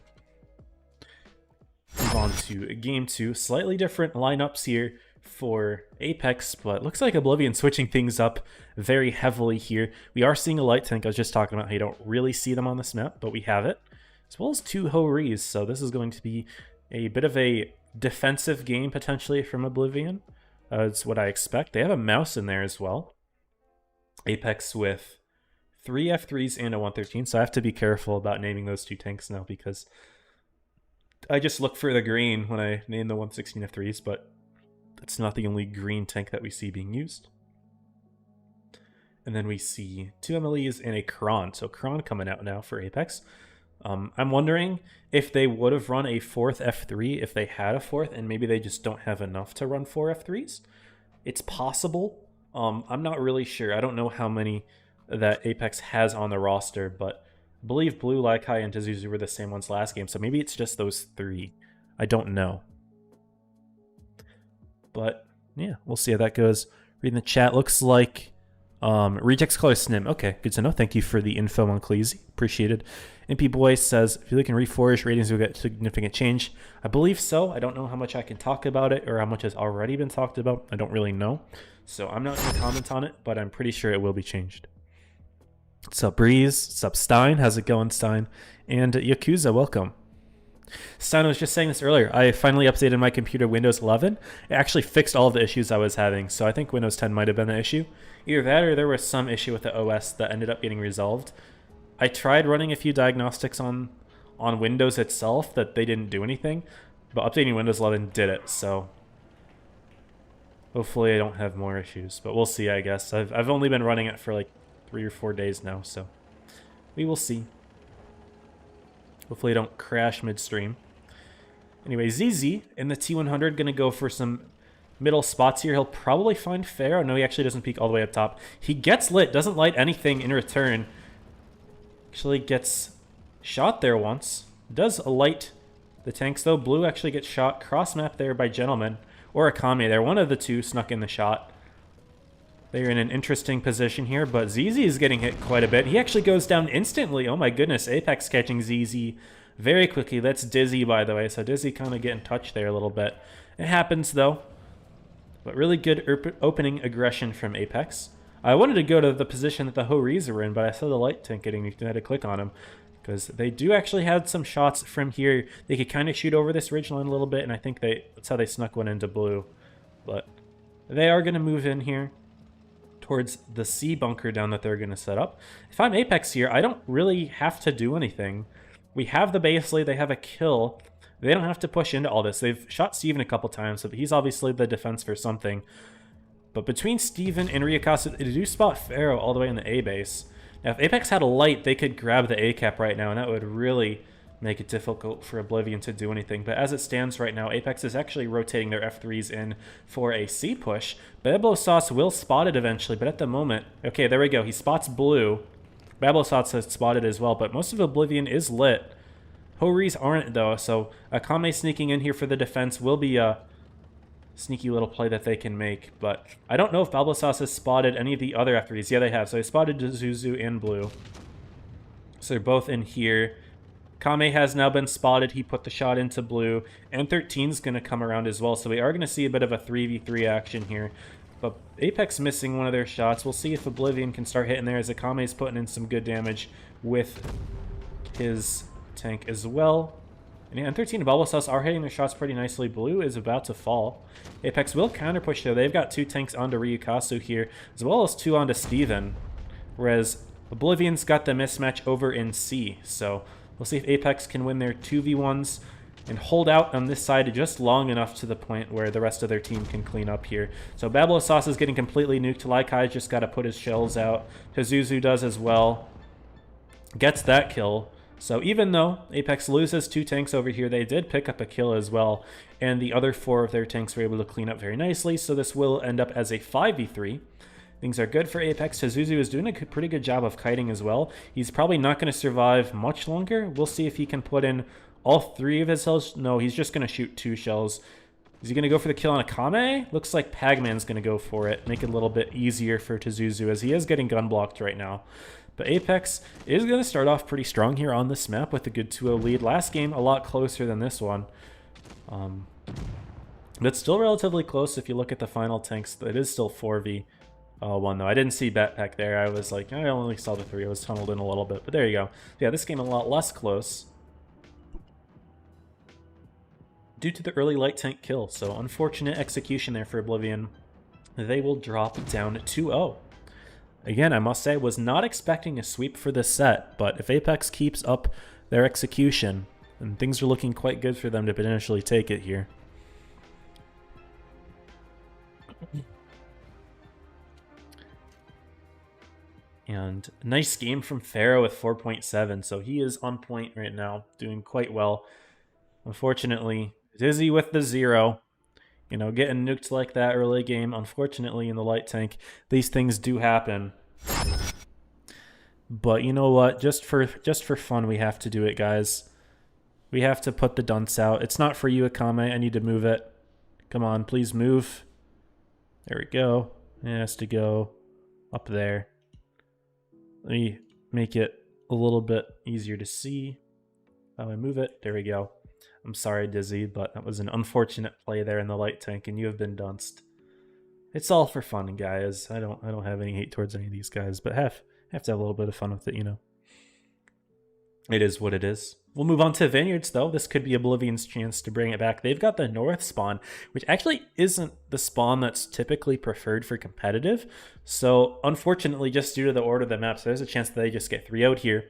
Speaker 1: Move on to game 2. Slightly different lineups here for Apex, but looks like Oblivion switching things up very heavily here. We are seeing a light tank. I was just talking about how you don't really see them on this map, but we have it. As well as 2 Ho-Rees, so this is going to be a bit of a defensive game potentially from Oblivion. It's what I expect. They have a mouse in there as well. Apex with 3 F3s and a 113, so I have to be careful about naming those 2 tanks now because I just look for the green when I name the 116 F3s, but that's not the only green tank that we see being used. And then we see 2 MLEs and a Kron. So Kron coming out now for Apex. I'm wondering if they would have run a 4th F3 if they had a 4th, and maybe they just don't have enough to run 4 F3s. It's possible. I'm not really sure. I don't know how many that Apex has on the roster, but I believe Blue, Laikai, and Tizuzu were the same ones last game, so maybe it's just those 3. I don't know. But yeah, we'll see how that goes. Reading the chat, looks like Rejects color Snim. Okay, good to know. Thank you for the info on Cleasy. Appreciated. MP Boy says, if you look in Reforge, ratings will get significant change. I believe so. I don't know how much I can talk about it or how much has already been talked about. I don't really know. So I'm not going to comment on it, but I'm pretty sure it will be changed. What's up, Breeze? What's up, Stein? How's it going, Stein? And Yakuza, welcome. Stein, I was just saying this earlier. I finally updated my computer Windows 11. It actually fixed all of the issues I was having, so I think Windows 10 might have been the issue. Either that or there was some issue with the OS that ended up getting resolved. I tried running a few diagnostics on Windows itself that they didn't do anything, but updating Windows 11 did it, so hopefully I don't have more issues, but we'll see, I guess. I've only been running it for like 3 or 4 days now, so we will see. Hopefully I don't crash midstream. Anyway, ZZ in the T100 going to go for some middle spots here. He'll probably find Pharaoh. No, he actually doesn't peek all the way up top. He gets lit, doesn't light anything in return. Actually gets shot there once. Does light the tanks though. Blue actually gets shot. Cross map there by Gentleman or Akame there. One of the 2 snuck in the shot. They're in an interesting position here, but ZZ is getting hit quite a bit. He actually goes down instantly. Oh my goodness, Apex catching ZZ very quickly. That's Dizzy, by the way, so Dizzy kind of getting touched there a little bit. It happens, though. But really good opening aggression from Apex. I wanted to go to the position that the Ho-Rees were in, but I saw the light tank getting, I had to click on him. Because they do actually have some shots from here. They could kind of shoot over this ridgeline a little bit, and I think that's how they snuck one into Blue. But they are going to move in here towards the C bunker down that they're going to set up. If I'm Apex here, I don't really have to do anything. We have the base lead, they have a kill. They don't have to push into all this. They've shot Steven a couple times, so he's obviously the defense for something. But between Steven and Ryukasa, they do spot Pharaoh all the way in the A base. Now, if Apex had a light, they could grab the A cap right now, and that would really make it difficult for Oblivion to do anything. But as it stands right now, Apex is actually rotating their F3s in for a C push. Bablo Sauce will spot it eventually, but at the moment... Okay, there we go. He spots Blue. Bablo Sauce has spotted as well, but most of Oblivion is lit. Ho-Rees aren't, though, so Akame sneaking in here for the defense will be a sneaky little play that they can make. But I don't know if Bablo Sauce has spotted any of the other F3s. Yeah, they have. So they spotted Zuzu and Blue. So they're both in here. Kame has now been spotted. He put the shot into Blue. And 13's going to come around as well. So we are going to see a bit of a 3v3 action here. But Apex missing one of their shots. We'll see if Oblivion can start hitting there as Akame's putting in some good damage with his tank as well. And N13 and Bubble Sauce are hitting their shots pretty nicely. Blue is about to fall. Apex will counter push though. They've got 2 tanks onto Ryukasu here, as well as 2 onto Steven. Whereas Oblivion's got the mismatch over in C. So we'll see if Apex can win their 2v1s and hold out on this side just long enough to the point where the rest of their team can clean up here. So Babylon Sauce is getting completely nuked. Laikai's just got to put his shells out. Pazuzu does as well. Gets that kill. So even though Apex loses 2 tanks over here, they did pick up a kill as well. And the other 4 of their tanks were able to clean up very nicely. So this will end up as a 5v3. Things are good for Apex. Pazuzu is doing a pretty good job of kiting as well. He's probably not going to survive much longer. We'll see if he can put in all 3 of his shells. No, he's just going to shoot 2 shells. Is he going to go for the kill on Akame? Looks like Pagman's going to go for it. Make it a little bit easier for Pazuzu as he is getting gun blocked right now. But Apex is going to start off pretty strong here on this map with a good 2-0 lead. Last game, a lot closer than this one. But still relatively close if you look at the final tanks. It is still 4v1 though. I didn't see Batpack there. I was like, I only saw the 3. I was tunneled in a little bit. But there you go. Yeah, this game a lot less close due to the early light tank kill. So unfortunate execution there for Oblivion. They will drop down 2-0. Again, I must say, I was not expecting a sweep for this set, but if Apex keeps up their execution, then things are looking quite good for them to potentially take it here. And nice game from Pharaoh with 4.7, so he is on point right now, doing quite well. Unfortunately, Dizzy with the 0. You know, getting nuked like that early game, unfortunately, in the light tank, these things do happen. But you know what? Just for fun, we have to do it, guys. We have to put the dunce out. It's not for you, Akame. I need to move it. Come on, please move. There we go. It has to go up there. Let me make it a little bit easier to see how I move it. There we go. I'm sorry, Dizzy, but that was an unfortunate play there in the light tank, and you have been dunced. It's all for fun, guys. I don't have any hate towards any of these guys, but have to have a little bit of fun with it, you know. It is what it is. We'll move on to Vineyards, though. This could be Oblivion's chance to bring it back. They've got the North spawn, which actually isn't the spawn that's typically preferred for competitive. So, unfortunately, just due to the order of the maps, there's a chance that they just get 3-0'd here.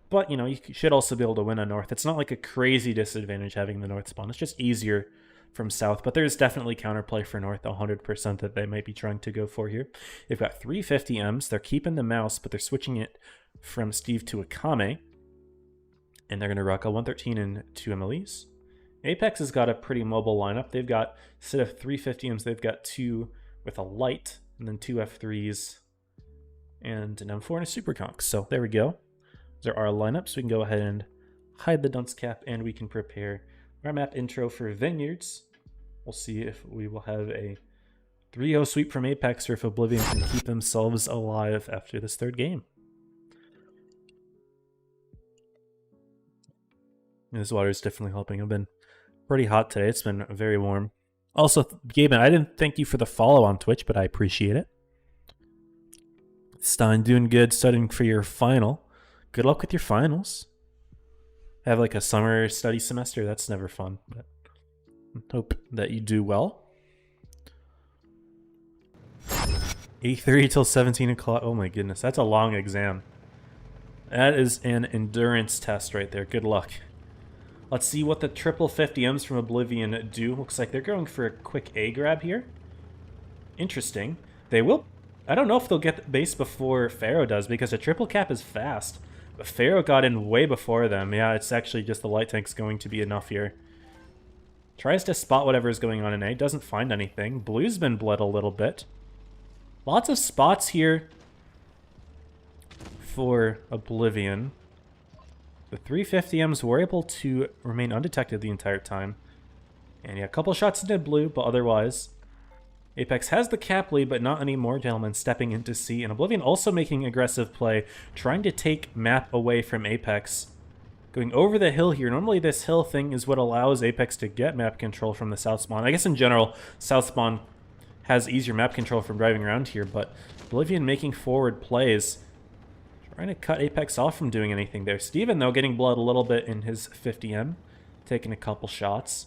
Speaker 1: But, you know, you should also be able to win on North. It's not like a crazy disadvantage having the North spawn. It's just easier from South. But there's definitely counterplay for North, 100% that they might be trying to go for here. They've got 350 Ms. They're keeping the mouse, but they're switching it from Steve to Akame. And they're going to rock a 113 and 2 MLEs. Apex has got a pretty mobile lineup. They've got, instead of 350 Ms, they've got 2 with a light, and then 2 F3s, and an M4 and a Super Conch. So there we go. There are lineups. We can go ahead and hide the dunce cap, and we can prepare our map intro for Vineyards. We'll see if we will have a 3-0 sweep from Apex, or if Oblivion can keep themselves alive after this 3rd game. This water is definitely helping. I've been pretty hot today. It's been very warm. Also, Gaben, I didn't thank you for the follow on Twitch, but I appreciate it. Stein, doing good, studying for your final. Good luck with your finals. Have like a summer study semester. That's never fun, but hope that you do well. 8:30 till 17 o'clock. Oh my goodness, that's a long exam. That is an endurance test right there. Good luck. Let's see what the triple 50Ms from Oblivion do. Looks like they're going for a quick A grab here. Interesting. They will... I don't know if they'll get the base before Pharaoh does, because a triple cap is fast. But Pharaoh got in way before them. Yeah, it's actually just the light tank's going to be enough here. Tries to spot whatever is going on in A. Doesn't find anything. Blue's been bled a little bit. Lots of spots here for Oblivion. The 350Ms were able to remain undetected the entire time. And yeah, a couple shots into blue, but otherwise... Apex has the cap lead, but not anymore. Gentlemen stepping into C. And Oblivion also making aggressive play, trying to take map away from Apex. Going over the hill here. Normally this hill thing is what allows Apex to get map control from the south spawn. I guess in general, south spawn has easier map control from driving around here, but Oblivion making forward plays. Trying to cut Apex off from doing anything there. Steven, though, getting blood a little bit in his 50M. Taking a couple shots.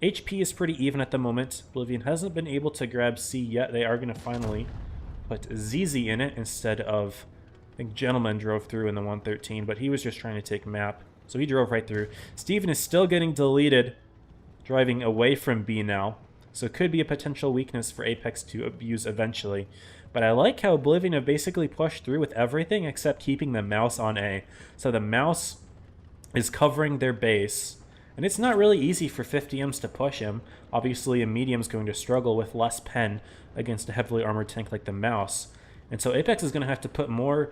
Speaker 1: HP is pretty even at the moment. Oblivion hasn't been able to grab C yet. They are going to finally put ZZ in it instead of... I think Gentleman drove through in the 113, but he was just trying to take map. So he drove right through. Steven is still getting deleted, driving away from B now. So it could be a potential weakness for Apex to abuse eventually. But I like how Oblivion have basically pushed through with everything except keeping the mouse on A. So the mouse is covering their base. And it's not really easy for 50Ms to push him. Obviously, a medium's going to struggle with less pen against a heavily armored tank like the mouse. And so Apex is going to have to put more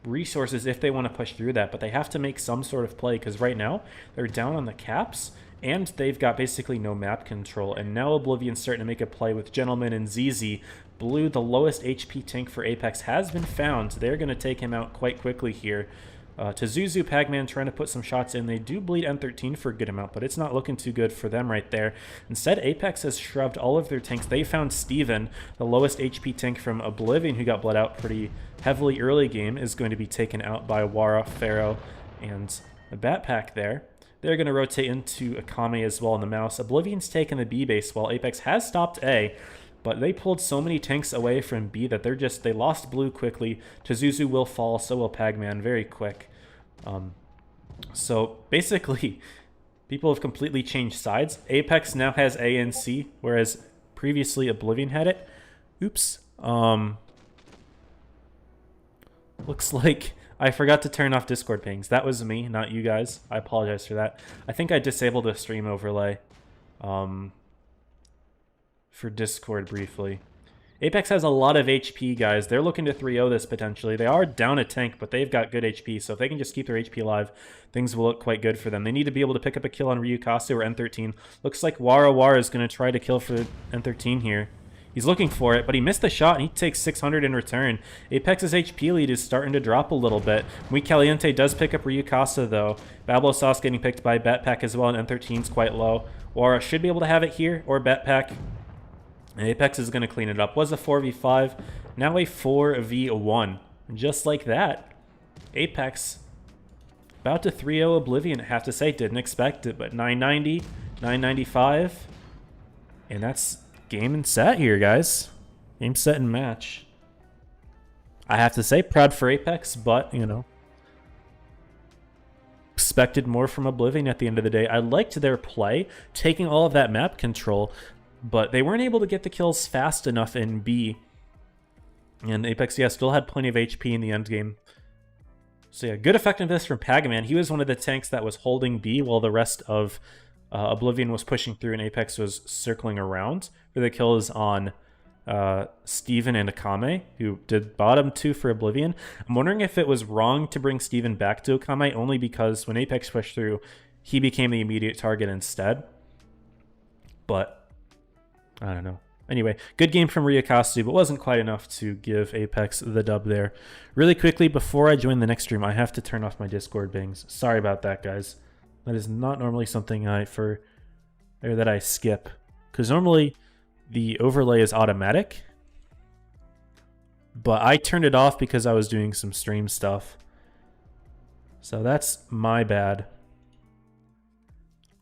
Speaker 1: resources if they want to push through that. But they have to make some sort of play because right now they're down on the caps. And they've got basically no map control. And now Oblivion's starting to make a play with Gentleman and ZZ. Blue, the lowest HP tank for Apex, has been found. They're going to take him out quite quickly here. Zuzu, Pagman trying to put some shots in. They do bleed N13 for a good amount, but it's not looking too good for them right there. Instead, Apex has shoved all of their tanks. They found Steven, the lowest HP tank from Oblivion, who got bled out pretty heavily early game, is going to be taken out by Wara, Pharaoh, and the Batpack there. They're going to rotate into Akame as well in the mouse. Oblivion's taken the B base while Apex has stopped A, but they pulled so many tanks away from B that they lost blue quickly. Zuzu will fall, so will Pagman very quick. So basically, people have completely changed sides. Apex now has A and C, whereas previously Oblivion had it. Oops. Looks like I forgot to turn off Discord pings. That was me, not you guys. I apologize for that. I think I disabled a stream overlay for Discord briefly. Apex has a lot of HP, guys. They're looking to 3-0 this potentially. They are down a tank, but they've got good HP, so if they can just keep their HP alive, things will look quite good for them. They need to be able to pick up a kill on Ryukasu or N13. Looks like Wara is going to try to kill for N13 here. He's looking for it, but he missed the shot, and he takes 600 in return. Apex's HP lead is starting to drop a little bit. Muy Caliente does pick up Ryukasa, though. Bablo Sauce getting picked by Batpack as well, and N13's quite low. Wara should be able to have it here, or Batpack. Apex is going to clean it up. Was a 4v5, now a 4v1. Just like that. Apex about to 3-0 Oblivion, I have to say. Didn't expect it, but 990, 995. And that's game and set here, guys. Game, set, and match. I have to say, proud for Apex, but, you know, expected more from Oblivion at the end of the day. I liked their play, taking all of that map control, but they weren't able to get the kills fast enough in B. And Apex, yeah, still had plenty of HP in the end game. So yeah, good effectiveness from Pagaman. He was one of the tanks that was holding B while the rest of Oblivion was pushing through and Apex was circling around for the kills on Steven and Akame, who did bottom 2 for Oblivion. I'm wondering if it was wrong to bring Steven back to Akame, only because when Apex pushed through, he became the immediate target instead. But I don't know. Anyway, good game from Ryukasu, but wasn't quite enough to give Apex the dub there. Really quickly, before I join the next stream, I have to turn off my Discord pings. Sorry about that, guys. That is not normally something that I skip. Because normally the overlay is automatic. But I turned it off because I was doing some stream stuff. So that's my bad.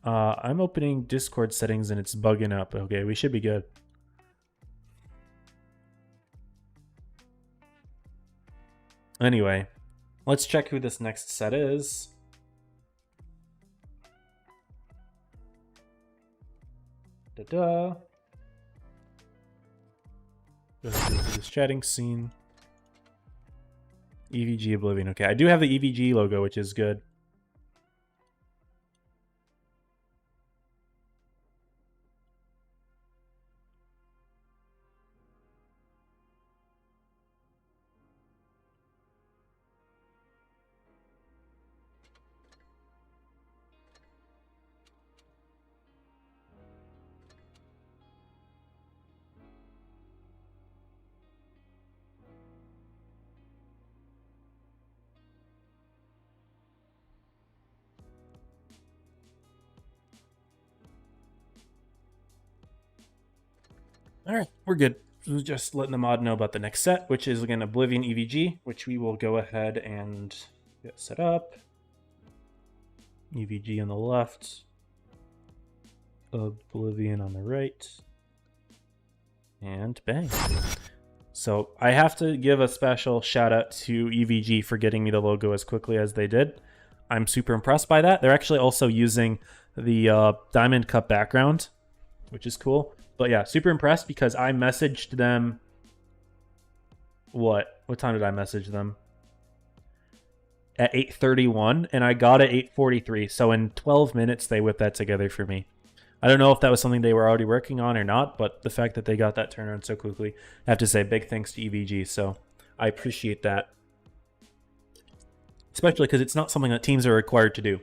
Speaker 1: I'm opening Discord settings and it's bugging up. Okay, we should be good. Anyway, let's check who this next set is. Da-da. This chatting scene. EVG Oblivion. Okay, I do have the EVG logo, which is good. All right, we're good. just letting the mod know about the next set, which is again Oblivion EVG, which we will go ahead and get set up. EVG on the left, Oblivion on the right, and bang. So I have to give a special shout out to EVG for getting me the logo as quickly as they did. I'm super impressed by that. They're actually also using the Diamond Cup background, which is cool. But yeah, super impressed because I messaged them. What time did I message them? At 8:31, and I got it 8:43. So in 12 minutes, they whipped that together for me. I don't know if that was something they were already working on or not, but the fact that they got that turnaround so quickly, I have to say big thanks to EVG. So I appreciate that, especially because it's not something that teams are required to do.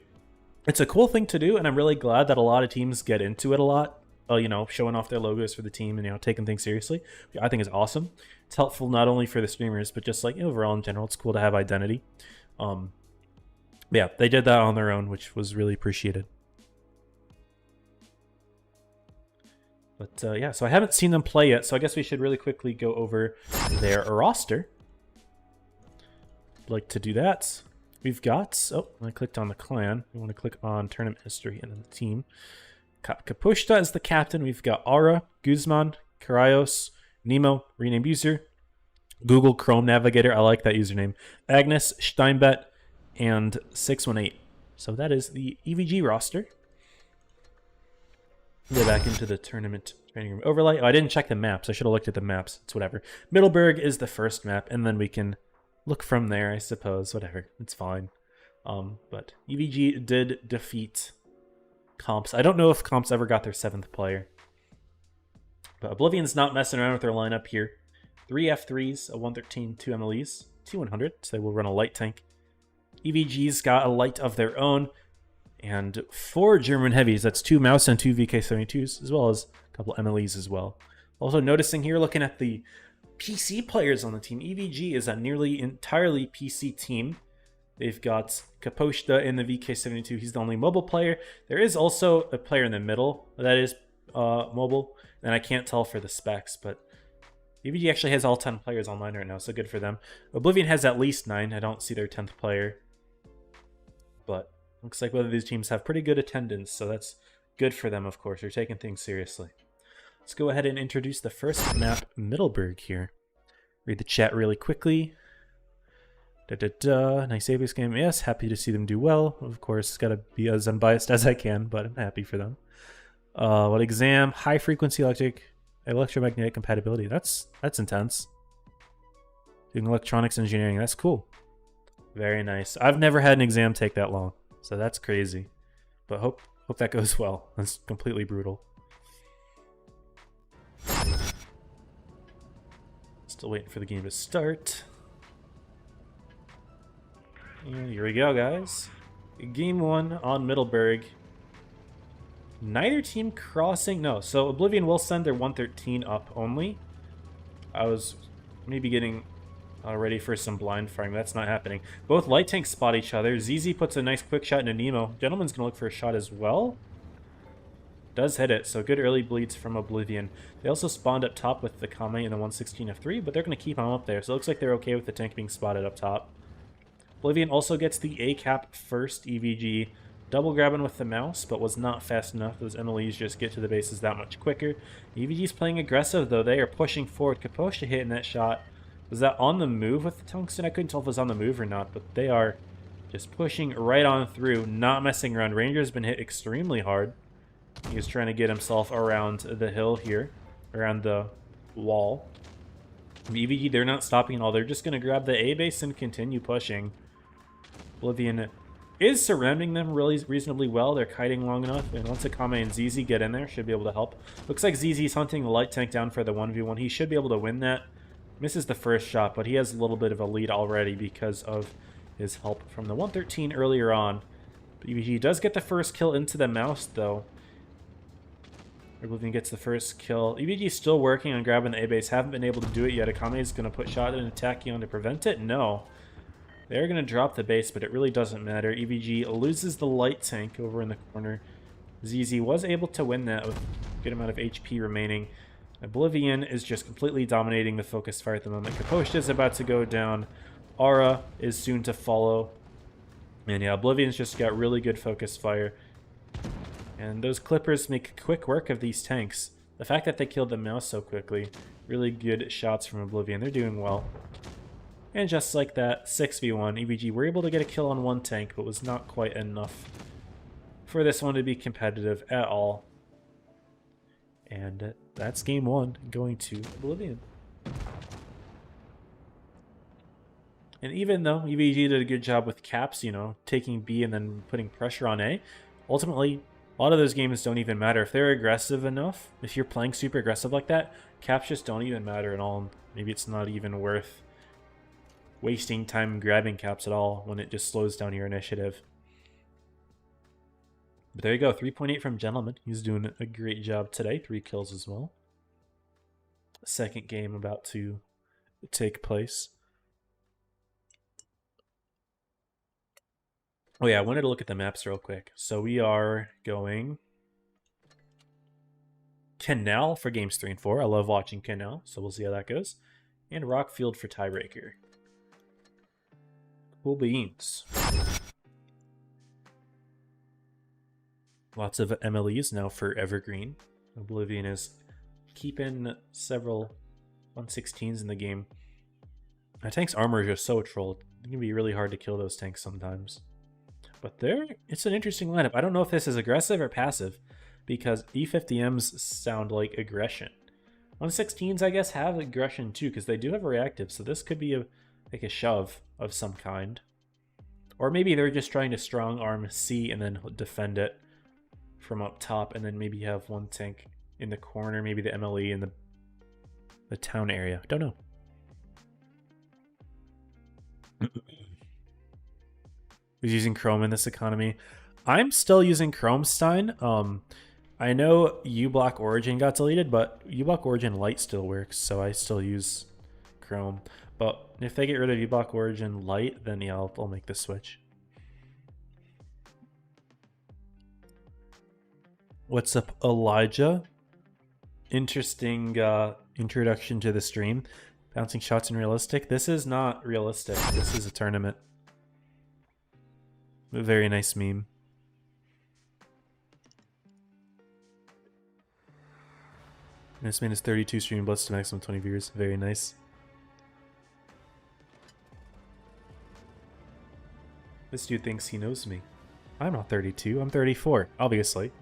Speaker 1: It's a cool thing to do, and I'm really glad that a lot of teams get into it a lot. You know, showing off their logos for the team and, you know, taking things seriously. I think is awesome. It's helpful not only for the streamers, but just like overall in general, it's cool to have identity. Yeah, they did that on their own, which was really appreciated. But yeah, so I haven't seen them play yet, so I guess we should really quickly go over their roster. I'd like to do that. We've got, oh, I clicked on the clan. We want to click on tournament history and then the team. Kapushta is the captain. We've got Aura, Guzman, Karaios, Nemo, renamed user, Google Chrome Navigator, I like that username, Agnes, Steinbet, and 618. So that is the EVG roster. Go back into the tournament training room overlay. Oh, I didn't check the maps. I should have looked at the maps. It's whatever. Middleburg is the first map, and then we can look from there, I suppose. Whatever. It's fine. But EVG did defeat Comps. I don't know if Comps ever got their 7th player. But Oblivion's not messing around with their lineup here. 3 F3s, a 113, 2 MLEs, 2 100, so they will run a light tank. EVG's got a light of their own, and 4 German heavies. That's 2 Mouse and 2 VK72s, as well as a couple MLEs as well. Also noticing here, looking at the PC players on the team, EVG is a nearly entirely PC team. They've got Kaposhta in the VK72. He's the only mobile player. There is also a player in the middle that is mobile, and I can't tell for the specs, but EVG actually has all 10 players online right now, so good for them. Oblivion has at least 9. I don't see their 10th player, but looks like both of these teams have pretty good attendance, so that's good for them, of course. They're taking things seriously. Let's go ahead and introduce the first map, Middleburg, here. Read the chat really quickly. Nice Avis game. Yes, happy to see them do well. Of course, got to be as unbiased as I can, but I'm happy for them. What exam? High frequency electromagnetic compatibility. That's intense. Doing electronics engineering. That's cool. Very nice. I've never had an exam take that long, so that's crazy. But hope that goes well. That's completely brutal. Still waiting for the game to start. And here we go, guys. Game 1 on Middleburg. Neither team crossing. No, so Oblivion will send their 113 up only. I was maybe getting ready for some blind firing. That's not happening. Both light tanks spot each other. ZZ puts a nice quick shot into Nemo. Gentleman's going to look for a shot as well. Does hit it, so good early bleeds from Oblivion. They also spawned up top with the Kame and the 116 F3, but they're going to keep them up there. So it looks like they're okay with the tank being spotted up top. Oblivion also gets the A cap first. EVG double grabbing with the mouse, but was not fast enough. Those MLEs just get to the bases that much quicker. EVG's playing aggressive, though. They are pushing forward. Kaposhta hitting that shot. Was that on the move with the tungsten? I couldn't tell if it was on the move or not, but they are just pushing right on through, not messing around. Ranger's been hit extremely hard. He's trying to get himself around the hill here, around the wall. EVG, they're not stopping at all. They're just going to grab the A base and continue pushing. Oblivion is surrounding them really reasonably well. They're kiting long enough, and once Akame and ZZ get in there, should be able to help. Looks like ZZ's hunting the light tank down for the 1v1. He should be able to win that. Misses the first shot, but he has a little bit of a lead already because of his help from the 113 earlier on. But EVG does get the first kill into the mouse, though. Oblivion gets the first kill. EVG is still working on grabbing the A-base. Haven't been able to do it yet. Akame is going to put shot and attack on to prevent it? No. They're going to drop the base, but it really doesn't matter. EVG loses the light tank over in the corner. ZZ was able to win that with a good amount of HP remaining. Oblivion is just completely dominating the focus fire at the moment. Kaposha is about to go down. Aura is soon to follow. And yeah, Oblivion's just got really good focus fire. And those Clippers make quick work of these tanks. The fact that they killed the mouse so quickly, really good shots from Oblivion. They're doing well. And just like that, 6v1, EVG were able to get a kill on one tank, but was not quite enough for this one to be competitive at all. And that's game one, going to Oblivion. And even though EVG did a good job with caps, you know, taking B and then putting pressure on A, ultimately, a lot of those games don't even matter. If they're aggressive enough, if you're playing super aggressive like that, caps just don't even matter at all. Maybe it's not even worth wasting time grabbing caps at all when it just slows down your initiative. But there you go, 3.8 from Gentleman. He's doing a great job today. 3 kills as well. Second game about to take place. Oh yeah, I wanted to look at the maps real quick. So we are going Canal for games 3 and 4. I love watching Canal, so we'll see how that goes. And Rockfield for tiebreaker. Cool beans. Lots of MLEs now for Evergreen. Oblivion is keeping several 116s in the game. That tank's armor is just so trolled. It can be really hard to kill those tanks sometimes. But it's an interesting lineup. I don't know if this is aggressive or passive, because E50Ms sound like aggression. 116s, I guess, have aggression too, because they do have a reactive, so this could be like a shove of some kind. Or maybe they're just trying to strong arm C and then defend it from up top, and then maybe have one tank in the corner, maybe the MLE in the town area. Don't know. Who's using Chrome in this economy? I'm still using Chromestein. I know uBlock Origin got deleted, but uBlock Origin Lite still works, so I still use Chrome. But if they get rid of uBlock Origin Lite, then yeah, I'll make the switch. What's up, Elijah? Interesting introduction to the stream. Bouncing shots in realistic. This is not realistic. This is a tournament. A very nice meme. This man is 32 stream Blitz to maximum 20 viewers. Very nice. This dude thinks he knows me. I'm not 32. I'm 34, obviously.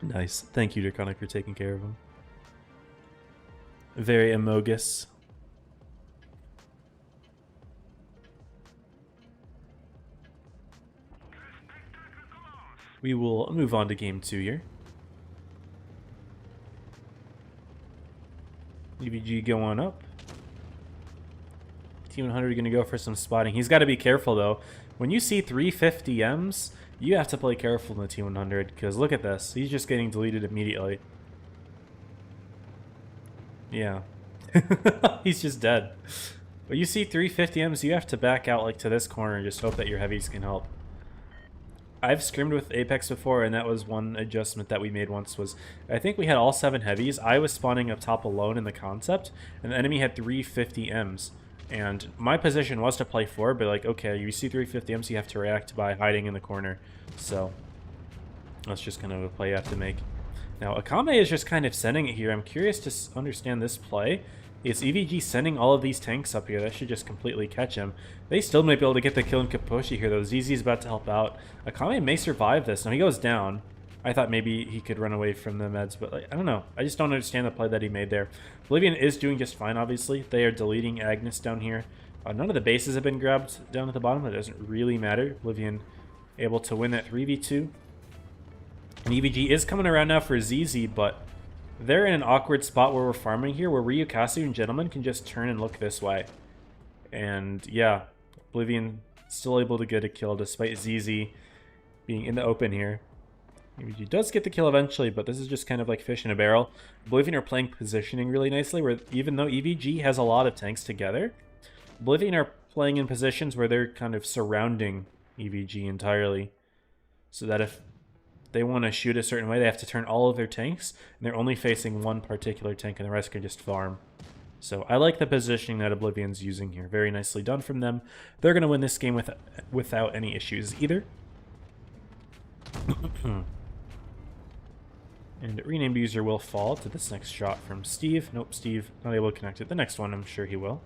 Speaker 1: Nice. Thank you, Draconic, for taking care of him. Very emogus. We will move on to game 2 here. EVG going up. T100 going to go for some spotting. He's got to be careful, though. When you see 350Ms, you have to play careful in the T100, because look at this. He's just getting deleted immediately. Yeah. He's just dead. But you see 350Ms, you have to back out like to this corner and just hope that your heavies can help. I've scrimmed with Apex before, and that was one adjustment that we made once. Was I think we had all 7 heavies. I was spawning up top alone in the concept, and the enemy had 350Ms. And my position was to play 4, but like, okay, you see 350Ms, you have to react by hiding in the corner. So that's just kind of a play you have to make. Now, Akame is just kind of sending it here. I'm curious to understand this play. Is EVG sending all of these tanks up here? That should just completely catch him. They still might be able to get the kill in Kaposhi here, though. ZZ is about to help out. Akame may survive this. Now, he goes down. I thought maybe he could run away from the meds, but like, I don't know. I just don't understand the play that he made there. Oblivion is doing just fine, obviously. They are deleting Agnes down here. None of the bases have been grabbed down at the bottom. It doesn't really matter. Oblivion able to win that 3v2. And EVG is coming around now for ZZ, but they're in an awkward spot where we're farming here, where Ryukasu and Gentleman can just turn and look this way. And yeah, Oblivion still able to get a kill despite ZZ being in the open here. EVG does get the kill eventually, but this is just kind of like fish in a barrel. Oblivion are playing positioning really nicely, where even though EVG has a lot of tanks together, Oblivion are playing in positions where they're kind of surrounding EVG entirely. So that if they want to shoot a certain way, they have to turn all of their tanks, and they're only facing one particular tank, and the rest can just farm. So I like the positioning that Oblivion's using here. Very nicely done from them. They're going to win this game without any issues either. And renamed user will fall to this next shot from Steve. Nope, Steve not able to connect it. The next one, I'm sure he will.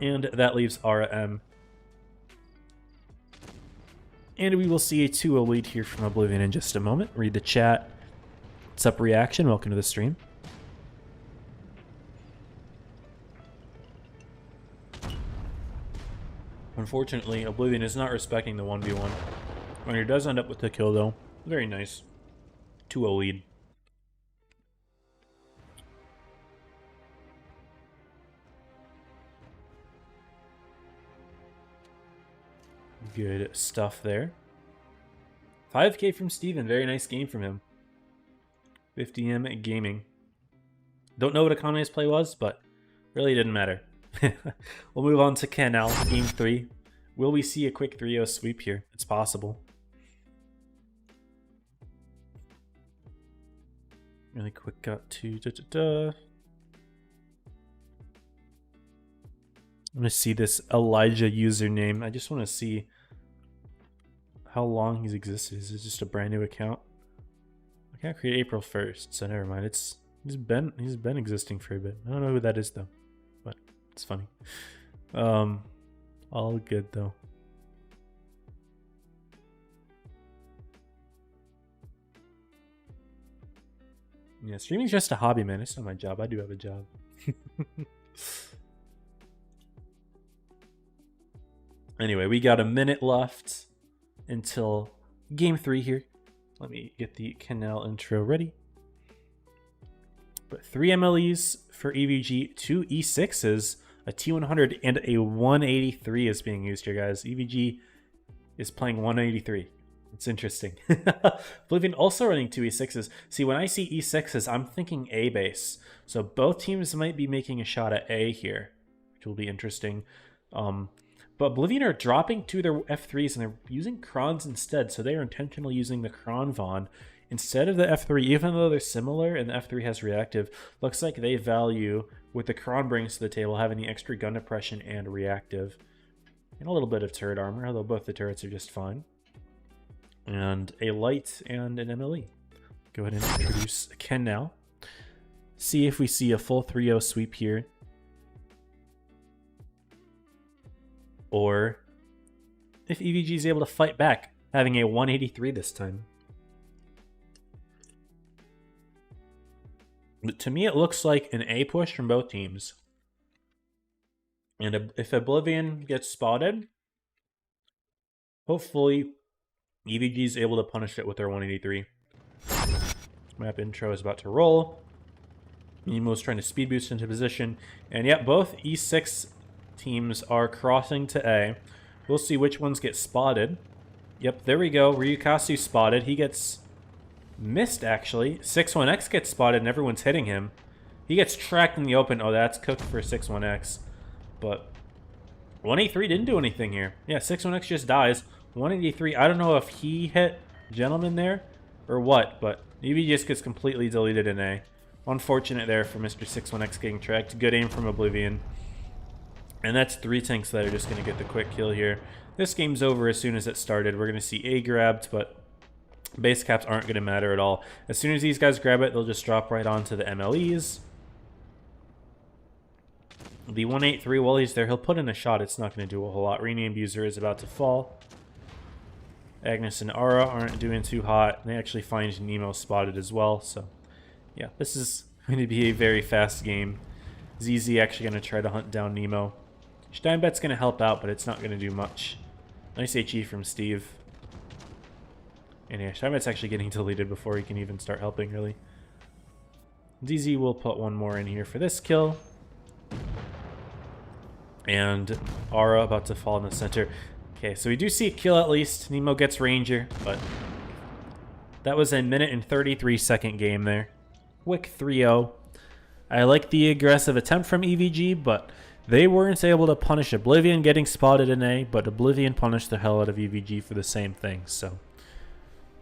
Speaker 1: And that leaves RM. And we will see a 2-0 lead here from Oblivion in just a moment. Read the chat. What's up, Reaction? Welcome to the stream. Unfortunately, Oblivion is not respecting the 1v1. When he does end up with the kill, though, very nice. 2-0 lead. Good stuff there. 5K from Steven. Very nice game from him. 50M Gaming. Don't know what Economy's play was, but really didn't matter. We'll move on to Ken now. Game 3. Will we see a quick 3-0 sweep here? It's possible. Really quick got to... I'm going to see this Elijah username. I just want to see how long he's existed. Is it just a brand new account? I can't create April 1st, so never mind. He's been existing for a bit. I don't know who that is though, but it's funny. All good though. Yeah, streaming's just a hobby, man. It's not my job. I do have a job. Anyway, we got a minute left until game 3 here. Let me get the Canal intro ready. But 3 MLEs for EVG, 2 E6s, a T100, and a 183 is being used here, guys. EVG is playing 183. It's interesting. Oblivion also running 2 E6s. See, when I see E6s, I'm thinking A base. So both teams might be making a shot at A here, which will be interesting. But Oblivion are dropping to their F3s and they're using Krons instead. So they are intentionally using the Kron Von instead of the F3, even though they're similar and the F3 has reactive. Looks like they value what the Kron brings to the table, having the extra gun depression and reactive. And a little bit of turret armor, although both the turrets are just fine. And a light and an MLE. Go ahead and introduce Ken now. See if we see a full 3-0 sweep here. Or if EVG is able to fight back, having a 183 this time. But to me, it looks like an A push from both teams. And if Oblivion gets spotted, hopefully EVG is able to punish it with their 183. Map intro is about to roll. Nemo's trying to speed boost into position. And yeah, both E6 teams are crossing to A. We'll see which ones get spotted. Yep, there we go. Ryukasu spotted. He gets missed, actually. 61X gets spotted and everyone's hitting him. He gets tracked in the open. Oh, that's cooked for 61X. But 183 didn't do anything here. Yeah, 61X just dies. 183, I don't know if he hit Gentleman there or what, but EV just gets completely deleted in A. Unfortunate there for Mr. 61X getting tracked. Good aim from Oblivion. And that's 3 tanks that are just going to get the quick kill here. This game's over as soon as it started. We're going to see A grabbed, but base caps aren't going to matter at all. As soon as these guys grab it, they'll just drop right onto the MLEs. The 183, while he's there, he'll put in a shot. It's not going to do a whole lot. Renamed user is about to fall. Agnes and Ara aren't doing too hot. They actually find Nemo spotted as well. So, yeah, this is going to be a very fast game. ZZ actually going to try to hunt down Nemo. Steinbeck's going to help out, but it's not going to do much. Nice HE from Steve. And yeah, Steinbeck's actually getting deleted before he can even start helping, really. ZZ will put one more in here for this kill. And Ara about to fall in the center. Okay, so we do see a kill at least. Nemo gets Ranger, but that was a 1 and 33-second game there. Quick 3-0. I like the aggressive attempt from EVG, but They weren't able to punish Oblivion getting spotted in A, but Oblivion punished the hell out of EVG for the same thing. So,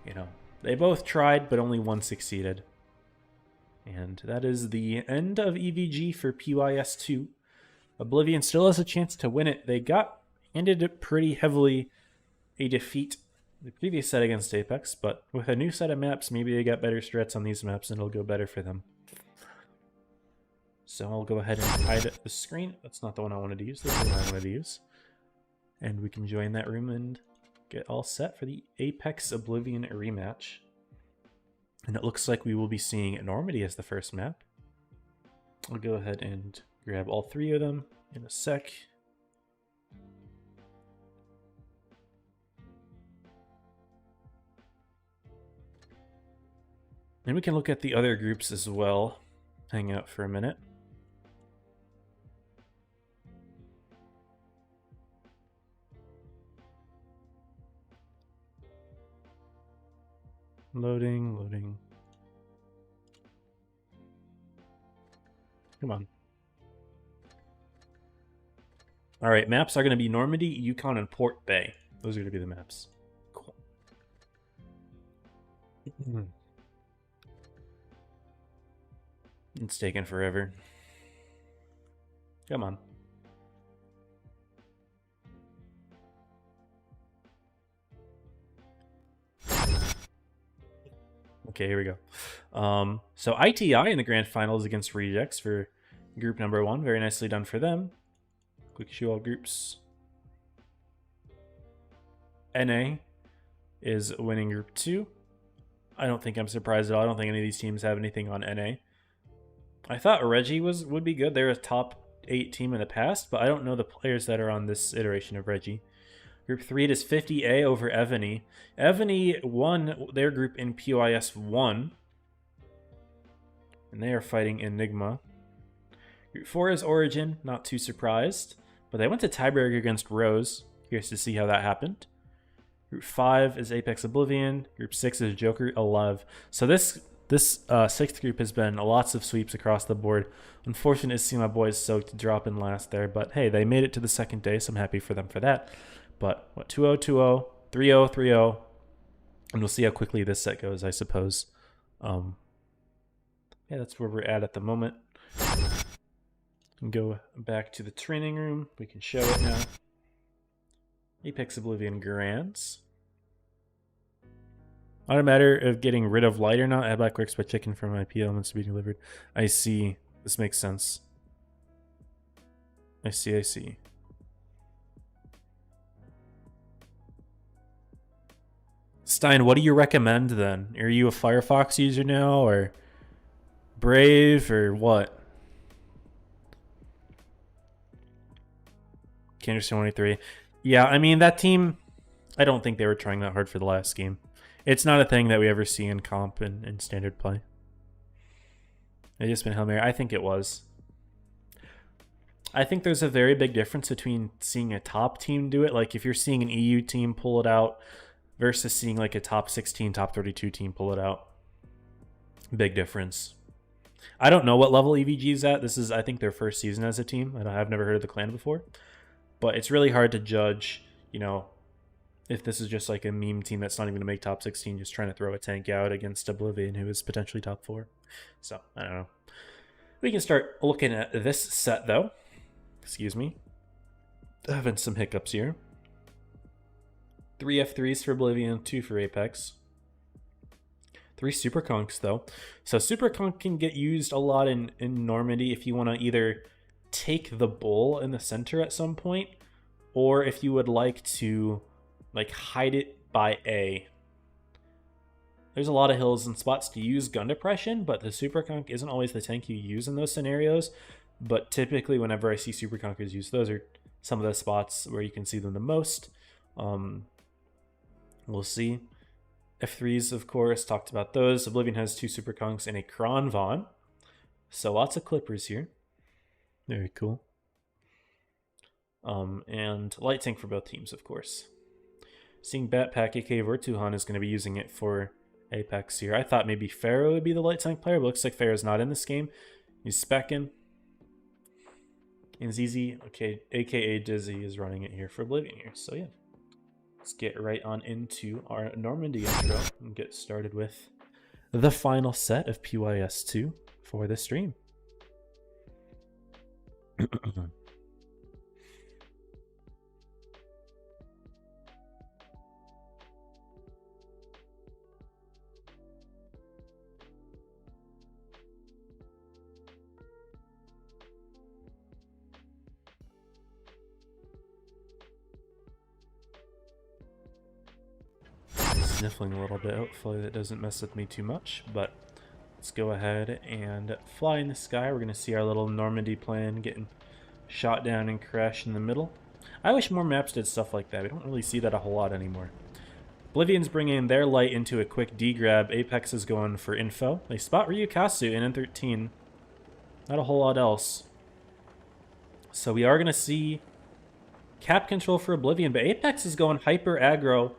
Speaker 1: you know, they both tried, but only one succeeded. And that is the end of EVG for PYS 2. Oblivion still has a chance to win it. They got handed it pretty heavily a defeat the previous set against Apex, but with a new set of maps, maybe they got better strats on these maps and it'll go better for them. So I'll go ahead and hide the screen. That's not the one I wanted to use. That's the one I wanted to use. And we can join that room and get all set for the Apex Oblivion rematch. And it looks like we will be seeing Normandy as the first map. I'll go ahead and grab all three of them in a sec. And we can look at the other groups as well. Hang out for a minute. Loading, loading. Come on. All right, maps are going to be Normandy, Yukon, and Port Bay. Those are going to be the maps. Cool. It's taking forever. Come on. Okay, here we go. So ITI in the grand finals against Rejects for group number 1. Very nicely done for them. Quick show all groups. NA is winning group 2. I don't think I'm surprised at all. I don't think any of these teams have anything on NA. I thought Reggie would be good. They're a top 8 team in the past, but I don't know the players that are on this iteration of Reggie. Group 3, it is 50A over Evany. Evany won their group in PYS 1. And they are fighting Enigma. Group 4 is Origin, not too surprised. But they went to tiebreaker against Rose. Curious to see how that happened. Group 5 is Apex Oblivion. Group 6 is Joker 11. So this sixth group has been lots of sweeps across the board. Unfortunate to see my boys Soaked to drop in last there. But hey, they made it to the second day, so I'm happy for them for that. But what, 2-0, 2-0, 3-0, 3-0. And we'll see how quickly this set goes, I suppose. Yeah, that's where we're at the moment. And go back to the training room. We can show it now. Apex Oblivion Grands. Not a matter of getting rid of light or not. Add black works by checking for my IP elements to be delivered. I see. This makes sense. I see. Stein, what do you recommend then? Are you a Firefox user now, or Brave, or what? Canderson 23. Yeah, I mean, that team, I don't think they were trying that hard for the last game. It's not a thing that we ever see in comp and in standard play. It just been Hail Mary. I think it was. I think there's a very big difference between seeing a top team do it, like if you're seeing an EU team pull it out, versus seeing like a top 16, top 32 team pull it out. Big difference. I don't know what level EVG is at. This is, I think, their first season as a team. I've never heard of the clan before. But it's really hard to judge, you know, if this is just like a meme team that's not even going to make top 16, just trying to throw a tank out against Oblivion, who is potentially top 4. So, I don't know. We can start looking at this set, though. Excuse me. Having some hiccups here. 3 F3s for Oblivion, 2 for Apex. 3 Super Conks, though. So Super Conk can get used a lot in Normandy if you want to either take the bull in the center at some point, or if you would like to like hide it by A. There's a lot of hills and spots to use gun depression, but the Super Conk isn't always the tank you use in those scenarios. But typically whenever I see Super Conkers used, those are some of the spots where you can see them the most. We'll see. F3s, of course, talked about those. Oblivion has 2 Super Conks and a Kron Von. So lots of clippers here. Very cool. And light tank for both teams, of course. Seeing Batpack, aka Vertuhan, is going to be using it for Apex here. I thought maybe Pharaoh would be the light tank player, but looks like Pharaoh's not in this game. He's specking. And ZZ, okay, aka Dizzy, is running it here for Oblivion here. So yeah, let's get right on into our Normandy intro and get started with the final set of PYS 2 for the stream. Sniffling a little bit, hopefully that doesn't mess with me too much, but let's go ahead and fly in the sky. We're going to see our little Normandy plan getting shot down and crash in the middle. I wish more maps did stuff like that. We don't really see that a whole lot anymore. Oblivion's bringing their light into a quick D-grab. Apex is going for info. They spot Ryukasu in N13. Not a whole lot else. So we are going to see cap control for Oblivion, but Apex is going hyper aggro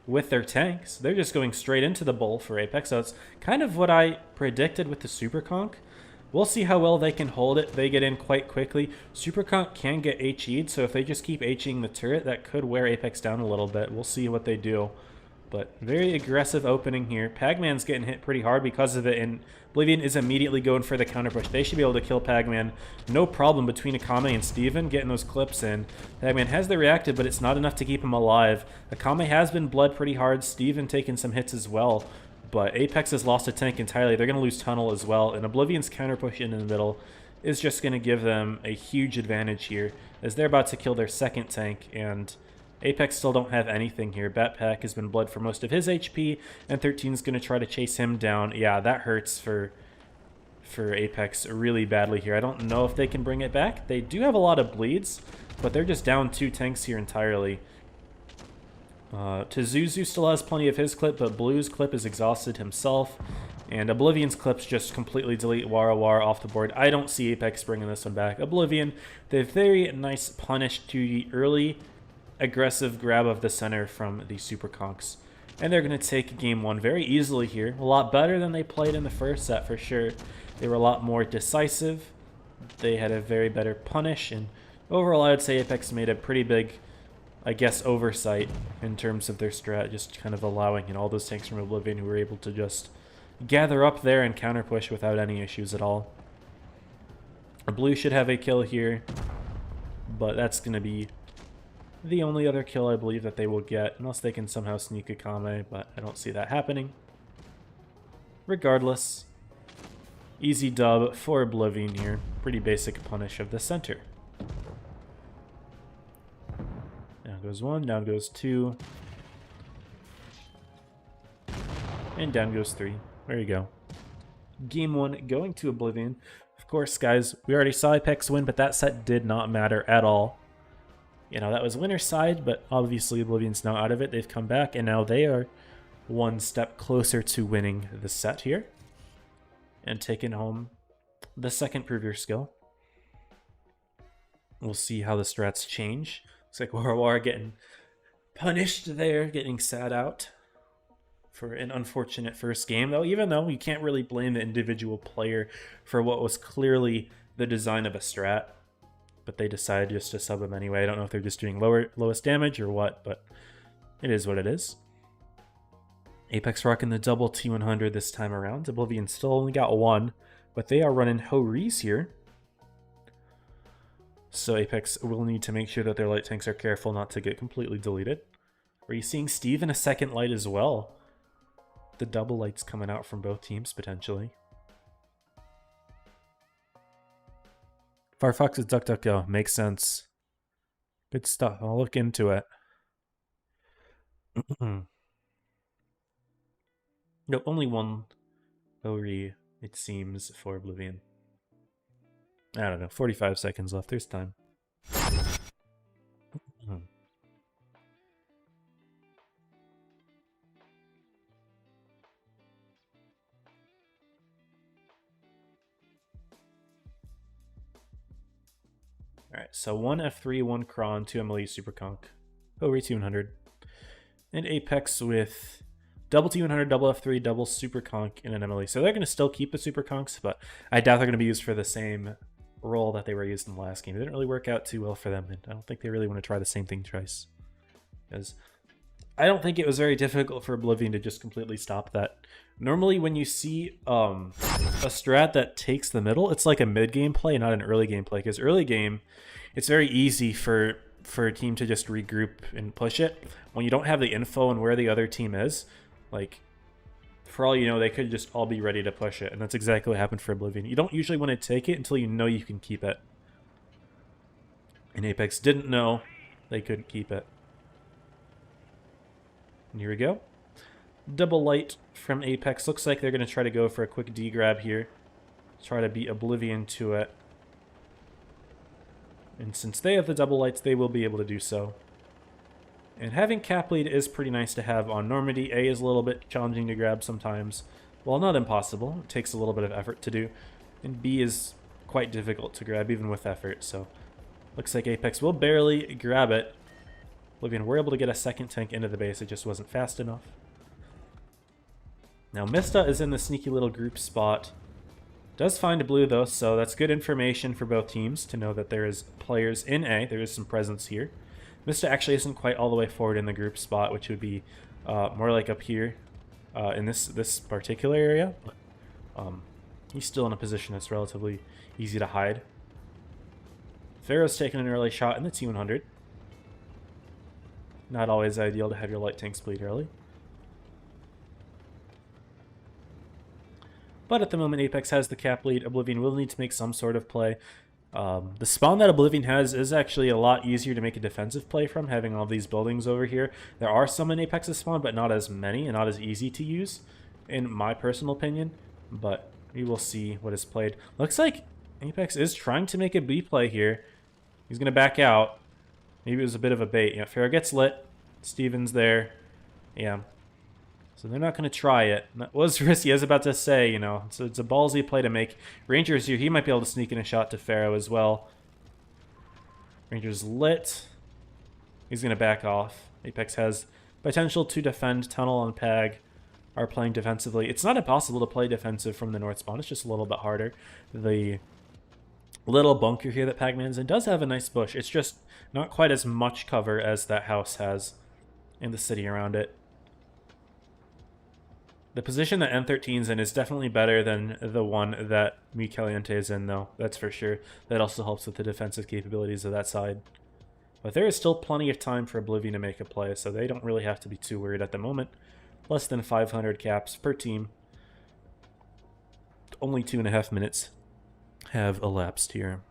Speaker 1: with their tanks. They're just going straight into the bull for Apex, so it's kind of what I predicted with the Super Conk. We'll see how well they can hold it. They get in quite quickly. Super Conk can get HE'd, so if they just keep HE'ing the turret, that could wear Apex down a little bit. We'll see what they do. But very aggressive opening here. Pagman's getting hit pretty hard because of it, and Oblivion is immediately going for the counter push. They should be able to kill Pagman. No problem between Akame and Steven getting those clips in. Pagman has the reactive, but it's not enough to keep him alive. Akame has been bled pretty hard. Steven taking some hits as well. But Apex has lost a tank entirely. They're going to lose Tunnel as well. And Oblivion's counter push in the middle is just going to give them a huge advantage here, as they're about to kill their second tank, and Apex still don't have anything here. Batpack has been bled for most of his HP, and 13 is going to try to chase him down. Yeah, that hurts for Apex really badly here. I don't know if they can bring it back. They do have a lot of bleeds, but they're just down 2 tanks here entirely. Tizuzu still has plenty of his clip, but Blue's clip is exhausted himself, and Oblivion's clips just completely delete Wara Wara off the board. I don't see Apex bringing this one back. Oblivion, the very nice punish to the early aggressive grab of the center from the Super Conks. And they're going to take game 1 very easily here. A lot better than they played in the first set for sure. They were a lot more decisive. They had a very better punish, and overall I would say Apex made a pretty big, I guess, oversight in terms of their strat, just kind of allowing all those tanks from Oblivion who were able to just gather up there and counter push without any issues at all. Blue should have a kill here, but that's going to be the only other kill I believe that they will get, unless they can somehow sneak Akame, but I don't see that happening. Regardless, easy dub for Oblivion here. Pretty basic punish of the center. Down goes 1, down goes 2, and down goes 3. There you go. Game 1 going to Oblivion. Of course, guys, we already saw Apex win, but that set did not matter at all. You know, that was winner's side, but obviously Oblivion's now out of it. They've come back, and now they are one step closer to winning the set here and taking home the second Prove Your Skill. We'll see how the strats change. Looks like War getting punished there, getting sat out for an unfortunate first game, though, even though you can't really blame the individual player for what was clearly the design of a strat. But they decided just to sub him anyway. I don't know if they're just doing lowest damage or what, but it is what it is. Apex rocking the double T100 this time around. Oblivion still only got 1, but they are running Ho-Rees here. So Apex will need to make sure that their light tanks are careful not to get completely deleted. Are you seeing Steve in a second light as well? The double lights coming out from both teams, potentially. Firefox's DuckDuckGo. Makes sense. Good stuff. I'll look into it. Nope, only 1 Ori, it seems, for Oblivion. I don't know. 45 seconds left. There's time. Alright, so 1 F3, 1 Kron, 2 MLE Super Conk, Ori T100, and Apex with double T100, double F3, double Super Conk, and an MLE. So they're going to still keep the Super Conks, but I doubt they're going to be used for the same role that they were used in the last game. It didn't really work out too well for them, and I don't think they really want to try the same thing twice. Because I don't think it was very difficult for Oblivion to just completely stop that. Normally when you see a strat that takes the middle, it's like a mid-game play, not an early game play. Because early game, it's very easy for a team to just regroup and push it. When you don't have the info on where the other team is, like, for all you know, they could just all be ready to push it. And that's exactly what happened for Oblivion. You don't usually want to take it until you know you can keep it. And Apex didn't know they couldn't keep it. And here we go. Double light from Apex. Looks like they're going to try to go for a quick D grab here. Try to beat Oblivion to it. And since they have the double lights, they will be able to do so. And having cap lead is pretty nice to have on Normandy. A is a little bit challenging to grab sometimes. Well, not impossible. It takes a little bit of effort to do. And B is quite difficult to grab even with effort. So looks like Apex will barely grab it. Oblivion were able to get a second tank into the base. It just wasn't fast enough. Now Mista is in the sneaky little group spot. Does find a blue though, so that's good information for both teams to know that there is players in A. There is some presence here. Mista actually isn't quite all the way forward in the group spot, which would be more like up here in this particular area. But, he's still in a position that's relatively easy to hide. Pharaoh's taking an early shot in the T100. Not always ideal to have your light tanks bleed early. But at the moment, Apex has the cap lead. Oblivion will need to make some sort of play. The spawn that Oblivion has is actually a lot easier to make a defensive play from, having all these buildings over here. There are some in Apex's spawn, but not as many and not as easy to use, in my personal opinion. But we will see what is played. Looks like Apex is trying to make a B play here. He's going to back out. Maybe it was a bit of a bait. Yeah, Pharaoh gets lit. Steven's there. Yeah. So they're not going to try it. That was risky. I was about to say, you know, so it's a ballsy play to make. Ranger's here. He might be able to sneak in a shot to Pharaoh as well. Ranger's lit. He's going to back off. Apex has potential to defend. Tunnel and Pag are playing defensively. It's not impossible to play defensive from the north spawn. It's just a little bit harder. The little bunker here that Pagman's in does have a nice bush. It's just not quite as much cover as that house has in the city around it. The position that M13's in is definitely better than the one that Mi Caliente is in, though. That's for sure. That also helps with the defensive capabilities of that side. But there is still plenty of time for Oblivion to make a play, so they don't really have to be too worried at the moment. Less than 500 caps per team. Only 2.5 minutes have elapsed here.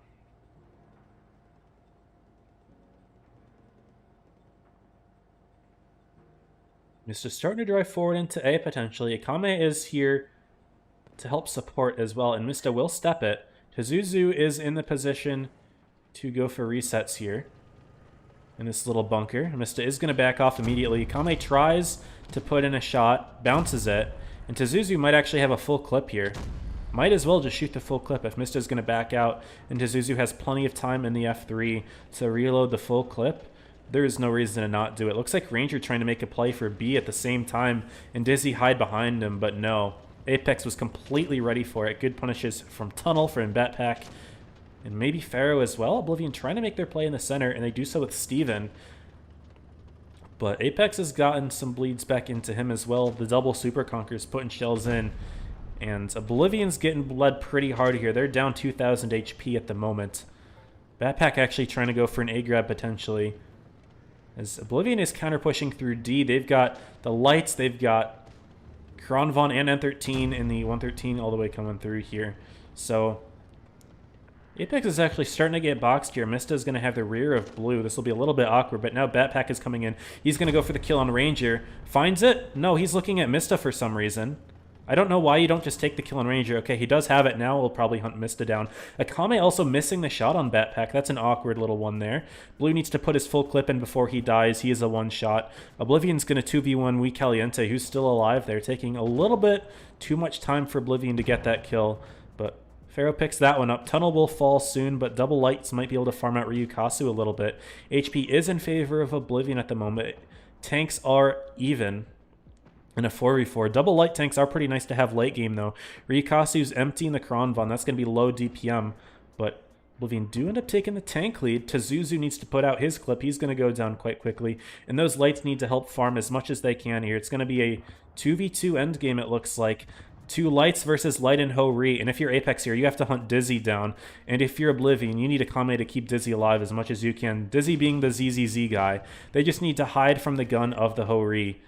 Speaker 1: Mr. starting to drive forward into A potentially. Akame is here to help support as well, and Mista will step it. Tazuzu is in the position to go for resets here in this little bunker. Mista is going to back off immediately. Akame tries to put in a shot, bounces it, and Tazuzu might actually have a full clip here. Might as well just shoot the full clip if Mista is going to back out, and Tazuzu has plenty of time in the F3 to reload the full clip. There is no reason to not do it. Looks like Ranger trying to make a play for B at the same time, and Dizzy hide behind him, but no. Apex was completely ready for it. Good punishes from Tunnel, from Batpack, and maybe Pharaoh as well. Oblivion trying to make their play in the center, and they do so with Steven. But Apex has gotten some bleeds back into him as well. The double Super Conquerors putting shells in, and Oblivion's getting bled pretty hard here. They're down 2,000 HP at the moment. Batpack actually trying to go for an A grab potentially. As Oblivion is counter-pushing through D, they've got the lights, they've got Kronvon and N13 in the 113 all the way coming through here. So Apex is actually starting to get boxed here. Mista is going to have the rear of blue. This will be a little bit awkward, but now Batpack is coming in. He's going to go for the kill on Ranger. Finds it? No, he's looking at Mista for some reason. I don't know why you don't just take the kill on Ranger. Okay, he does have it now. We'll probably hunt Mista down. Akame also missing the shot on Batpack. That's an awkward little one there. Blue needs to put his full clip in before he dies. He is a one-shot. Oblivion's going to 2v1 Mi Caliente, who's still alive there, taking a little bit too much time for Oblivion to get that kill. But Pharaoh picks that one up. Tunnel will fall soon, but Double Lights might be able to farm out Ryukasu a little bit. HP is in favor of Oblivion at the moment. Tanks are even in a 4v4. Double light tanks are pretty nice to have late game, though. Ryukasu's emptying the Kronvon. That's going to be low DPM, but Oblivion do end up taking the tank lead. Tazuzu needs to put out his clip. He's going to go down quite quickly. And those lights need to help farm as much as they can here. It's going to be a 2v2 endgame, it looks like. 2 lights versus Light and Ho-Ri. And if you're Apex here, you have to hunt Dizzy down. And if you're Oblivion, you need Akame to keep Dizzy alive as much as you can. Dizzy being the ZZZ guy. They just need to hide from the gun of the Ho-Ri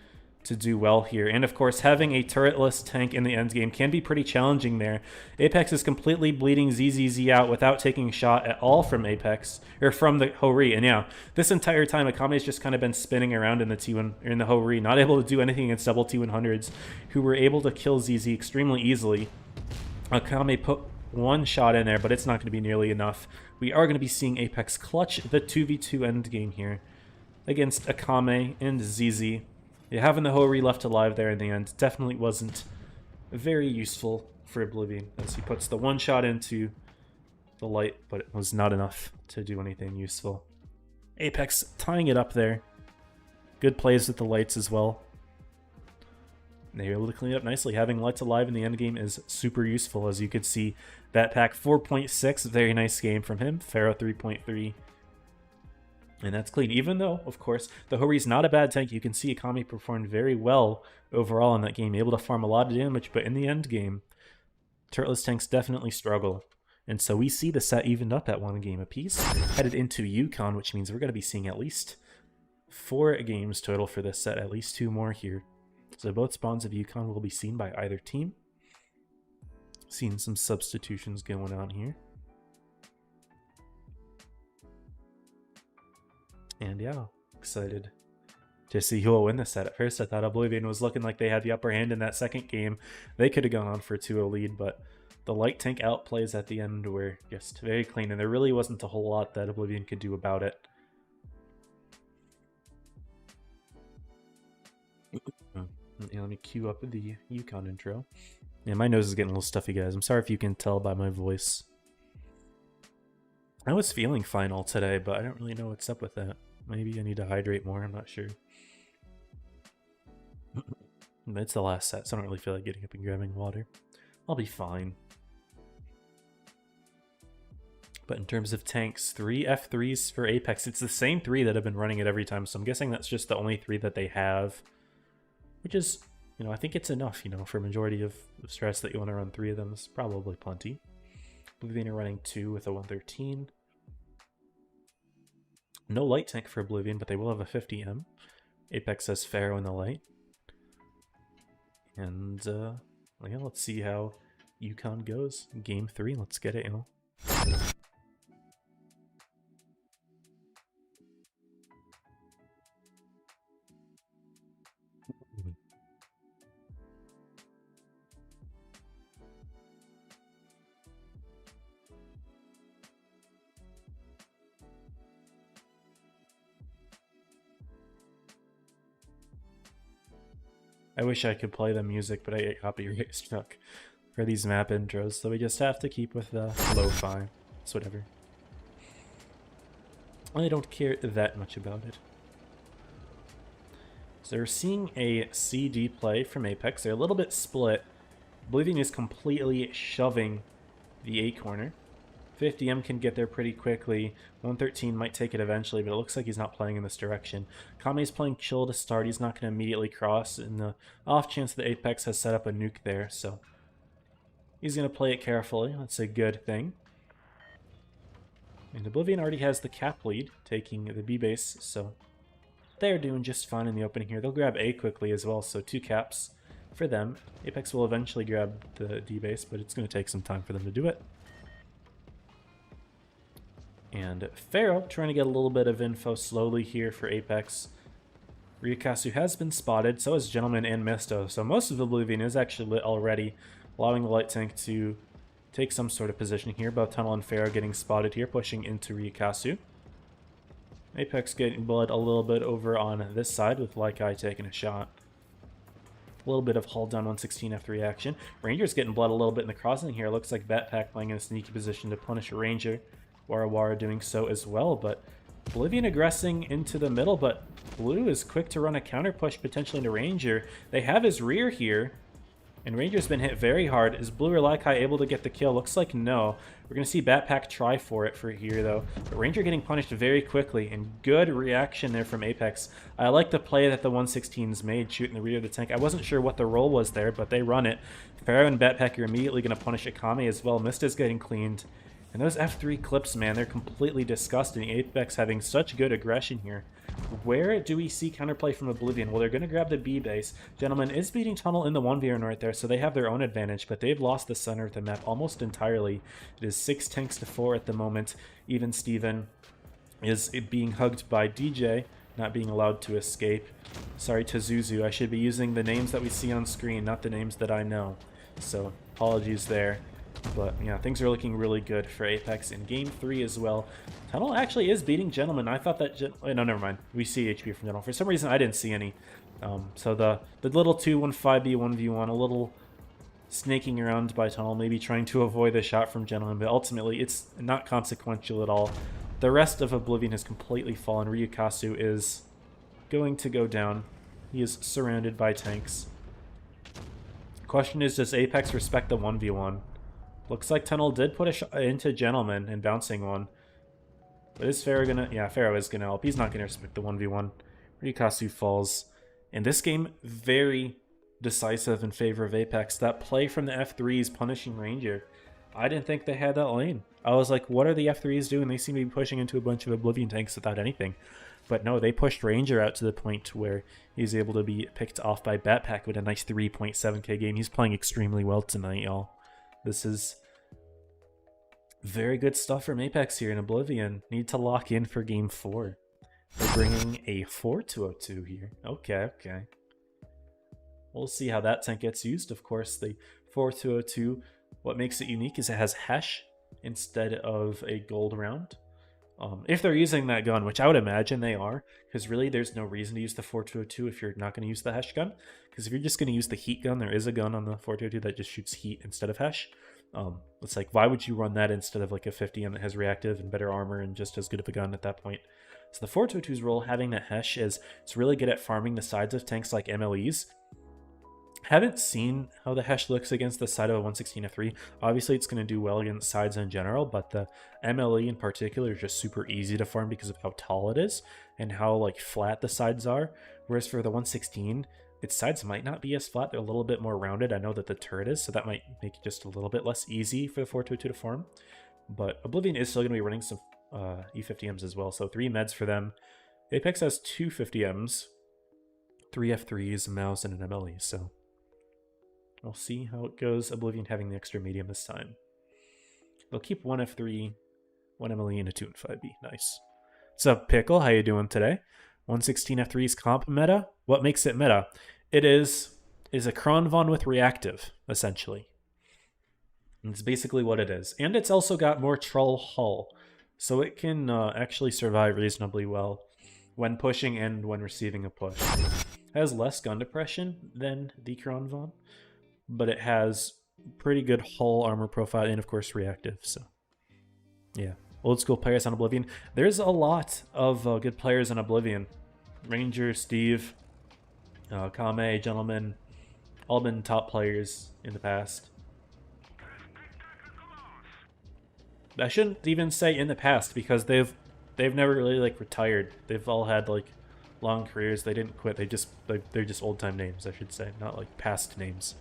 Speaker 1: to do well here. And of course, having a turretless tank in the endgame can be pretty challenging there. Apex is completely bleeding ZZZ out without taking a shot at all from Apex, or from the Ho-Ri. And yeah, this entire time, Akame's just kind of been spinning around in the T1, or in the Ho-Ri, not able to do anything against double T100s, who were able to kill ZZ extremely easily. Akame put 1 shot in there, but it's not going to be nearly enough. We are going to be seeing Apex clutch the 2v2 endgame here against Akame and ZZ. Yeah, having the Ho-Ri left alive there in the end definitely wasn't very useful for Oblivion, as he puts the 1 shot into the light, but it was not enough to do anything useful. Apex tying it up there. Good plays with the lights as well. They were able to clean it up nicely. Having lights alive in the endgame is super useful, as you could see. That pack 4.6, very nice game from him. Pharaoh 3.3. And that's clean. Even though, of course, the Ho-Ri's not a bad tank, you can see Akame performed very well overall in that game, able to farm a lot of damage, but in the end game, turretless tanks definitely struggle. And so we see the set evened up at 1 game apiece, headed into Yukon, which means we're going to be seeing at least 4 games total for this set, at least 2 more here. So both spawns of Yukon will be seen by either team. Seeing some substitutions going on here. And yeah, excited to see who will win this set. At first, I thought Oblivion was looking like they had the upper hand in that second game. They could have gone on for a 2-0 lead, but the light tank outplays at the end were just very clean, and there really wasn't a whole lot that Oblivion could do about it. Yeah, let me cue up the Yukon intro. Yeah, my nose is getting a little stuffy, guys. I'm sorry if you can tell by my voice. I was feeling fine all today, but I don't really know what's up with that. Maybe I need to hydrate more, I'm not sure. It's the last set, so I don't really feel like getting up and grabbing water. I'll be fine. But in terms of tanks, 3 F3s for Apex. It's the same 3 that have been running it every time, so I'm guessing that's just the only 3 that they have. Which is, you know, I think it's enough, you know, for a majority of strats that you want to run 3 of them is probably plenty. Oblivion are running 2 with a 113. No light tank for Oblivion, but they will have a 50M. Apex has Pharaoh in the light. And, yeah, let's see how Yukon goes. Game 3, let's get it, you know. I wish I could play the music, but I get copyright struck for these map intros, so we just have to keep with the lo-fi. It's whatever. I don't care that much about it. So we're seeing a CD play from Apex. They're a little bit split. Oblivion is completely shoving the A corner. 50M can get there pretty quickly. 113 might take it eventually, but it looks like he's not playing in this direction. Kame's playing chill to start. He's not going to immediately cross in the off chance that Apex has set up a nuke there, so he's going to play it carefully. That's a good thing. And Oblivion already has the cap lead, taking the B base, so they're doing just fine in the opening here. They'll grab A quickly as well, so 2 caps for them. Apex will eventually grab the D base, but it's going to take some time for them to do it. And Pharaoh trying to get a little bit of info slowly here for Apex. Ryukasu has been spotted, so is Gentleman and Misto. So most of Oblivion is actually lit already, allowing the light tank to take some sort of position here. Both Tunnel and Pharaoh getting spotted here, pushing into Ryukasu. Apex getting blood a little bit over on this side with Laikai taking a shot. A little bit of hull down 116 F3 action. Ranger's getting blood a little bit in the crossing here. Looks like Batpack playing in a sneaky position to punish a Ranger. Warawara doing so as well, but Oblivion aggressing into the middle, but Blue is quick to run a counter push potentially into Ranger. They have his rear here. And Ranger's been hit very hard. Is Blue or Laikai able to get the kill? Looks like no. We're going to see Batpack try for it for here, though. But Ranger getting punished very quickly, and good reaction there from Apex. I like the play that the 116s made, shooting the rear of the tank. I wasn't sure what the role was there, but they run it. Pharaoh and Batpack are immediately going to punish Akame as well. Mista's getting cleaned. And those F3 clips, man, they're completely disgusting. Apex having such good aggression here. Where do we see counterplay from Oblivion? Well, they're going to grab the B base. Gentlemen is beating Tunnel in the 1v1 right there, so they have their own advantage, but they've lost the center of the map almost entirely. It is 6 tanks to 4 at the moment. Even Steven is being hugged by DJ, not being allowed to escape. Sorry to Zuzu, I should be using the names that we see on screen, not the names that I know. So, apologies there. But yeah, things are looking really good for Apex in Game 3 as well. Tunnel actually is beating Gentleman. I thought that... no, never mind. We see HP from Gentleman. For some reason, I didn't see any. So the little 2-1-5B 1v1, a little snaking around by Tunnel, maybe trying to avoid the shot from Gentleman, but ultimately it's not consequential at all. The rest of Oblivion has completely fallen. Ryukasu is going to go down. He is surrounded by tanks. Question is, does Apex respect the 1v1? Looks like Tunnel did put a shot into Gentleman and bouncing one. But is Pharaoh gonna... Yeah, Pharaoh is gonna help. He's not gonna respect the 1v1. Ryukasu falls. In this game, very decisive in favor of Apex. That play from the F3s punishing Ranger. I didn't think they had that lane. I was like, what are the F3s doing? They seem to be pushing into a bunch of Oblivion tanks without anything. But no, they pushed Ranger out to the point where he's able to be picked off by Batpack with a nice 3.7k game. He's playing extremely well tonight, y'all. This is very good stuff from Apex here in Oblivion. Need to lock in for Game 4. They're bringing a 4-2-0-2 here. Okay. We'll see how that tank gets used. Of course, the 4-2-0-2, what makes it unique is it has Hesh instead of a gold round. If they're using that gun, which I would imagine they are, because really there's no reason to use the 4-2-0-2 if you're not going to use the Hesh gun. Because if you're just going to use the heat gun, there is a gun on the 4-2-0-2 that just shoots heat instead of Hesh. It's like, why would you run that instead of like a 50M that has reactive and better armor and just as good of a gun at that point? So the 4-2-2's role, having that Hesh, is it's really good at farming the sides of tanks like MLEs. Haven't seen how the Hesh looks against the side of a 116F3. Obviously, it's going to do well against sides in general, but the MLE in particular is just super easy to farm because of how tall it is and how like flat the sides are. Whereas for the 116, its sides might not be as flat. They're a little bit more rounded. I know that the turret is, so that might make it just a little bit less easy for the 4-2-2 to farm. But Oblivion is still going to be running some E50Ms as well, so 3 meds for them. Apex has 2 50Ms, 3 F3s, a mouse, and an MLE, so... We'll see how it goes. Oblivion having the extra medium this time. They'll keep 1 F3, 1 MLE, and a 2 and 5B. Nice. What's up, Pickle? How you doing today? 116 F3's comp meta? What makes it meta? It is a Kronvon with reactive, essentially. And it's basically what it is. And it's also got more troll hull, so it can actually survive reasonably well when pushing and when receiving a push. It has less gun depression than the Kronvon, but it has pretty good hull armor profile and, of course, reactive. So, yeah. Old school players on Oblivion. There's a lot of good players on Oblivion. Ranger, Steve, Kame, Gentleman, all been top players in the past. I shouldn't even say in the past because they've never really like retired. They've all had like long careers. They didn't quit. They're just old time names, I should say, not like past names.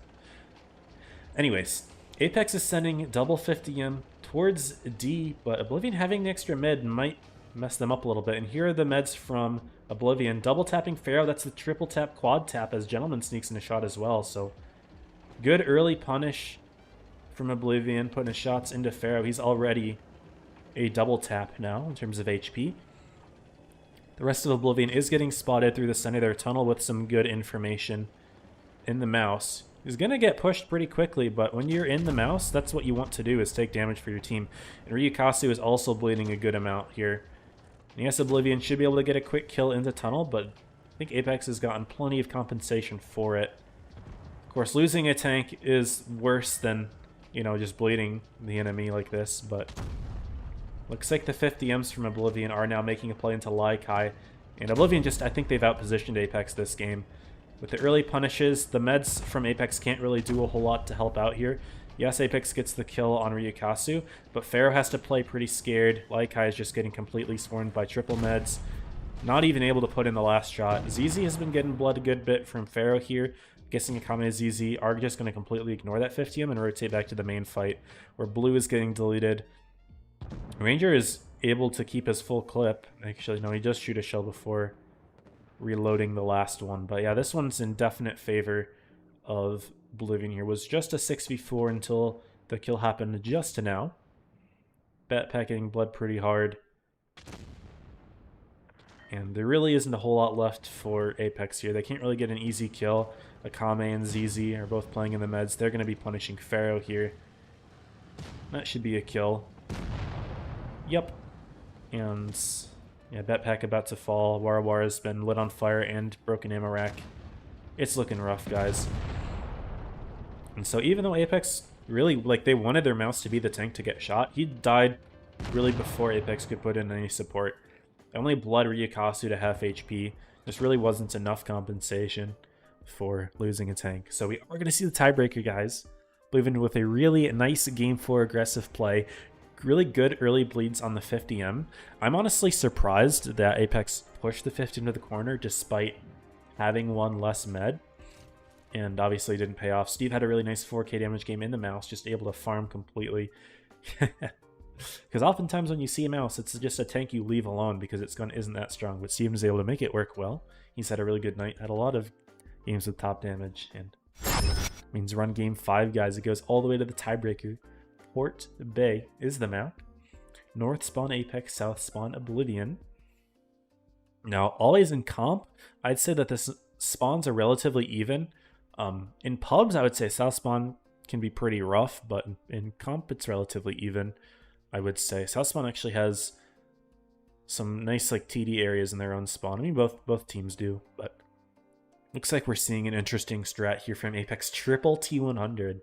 Speaker 1: Anyways, Apex is sending double 50M towards D, but Oblivion having the extra mid might mess them up a little bit. And here are the meds from Oblivion. Double tapping Pharaoh, that's the triple tap quad tap as Gentleman sneaks in a shot as well. So good early punish from Oblivion, putting his shots into Pharaoh. He's already a double tap now in terms of HP. The rest of Oblivion is getting spotted through the center of their tunnel with some good information in the mouse. He's going to get pushed pretty quickly, but when you're in the mouse, that's what you want to do, is take damage for your team. And Ryukasu is also bleeding a good amount here. And yes, Oblivion should be able to get a quick kill in the tunnel, but I think Apex has gotten plenty of compensation for it. Of course, losing a tank is worse than, you know, just bleeding the enemy like this, but looks like the 50Ms from Oblivion are now making a play into Laikai. And Oblivion just, I think they've outpositioned Apex this game. With the early punishes, the meds from Apex can't really do a whole lot to help out here. Yes, Apex gets the kill on Ryukasu, but Pharaoh has to play pretty scared. Laikai is just getting completely swarmed by triple meds. Not even able to put in the last shot. ZZ has been getting blood a good bit from Pharaoh here. Guessing Akame is ZZ. Are just going to completely ignore that 50M and rotate back to the main fight, where Blue is getting deleted. Ranger is able to keep his full clip. Actually, no, he does shoot a shell before reloading the last one. But yeah, this one's in definite favor of Oblivion here. Was just a 6v4 until the kill happened just now. Backpack getting bled pretty hard. And there really isn't a whole lot left for Apex here. They can't really get an easy kill. Akame and ZZ are both playing in the meds. They're going to be punishing Pharaoh here. That should be a kill. Yep. And yeah, Backpack about to fall. Warawara has been lit on fire and broken ammo rack. It's looking rough, guys. And so even though Apex really, like, they wanted their mouse to be the tank to get shot, he died really before Apex could put in any support. They only bled Ryukasu to half HP. This really wasn't enough compensation for losing a tank. So we are going to see the tiebreaker, guys. Oblivion with a really nice game 4 aggressive play. Really good early bleeds on the 50M. I'm honestly surprised that Apex pushed the 50M to the corner despite having one less med. And obviously didn't pay off. Steve had a really nice 4k damage game in the mouse, just able to farm completely. Because oftentimes when you see a mouse, it's just a tank you leave alone because its gun isn't that strong. But Steven is able to make it work well. He's had a really good night. Had a lot of games with top damage. And means run game 5, guys. It goes all the way to the tiebreaker. Port Bay is the map. North spawn Apex, south spawn Oblivion. Now, always in comp, I'd say that the spawns are relatively even. In pubs, I would say south spawn can be pretty rough, but in comp, it's relatively even, I would say. South spawn actually has some nice like TD areas in their own spawn. I mean, both teams do, but looks like we're seeing an interesting strat here from Apex. Triple T100.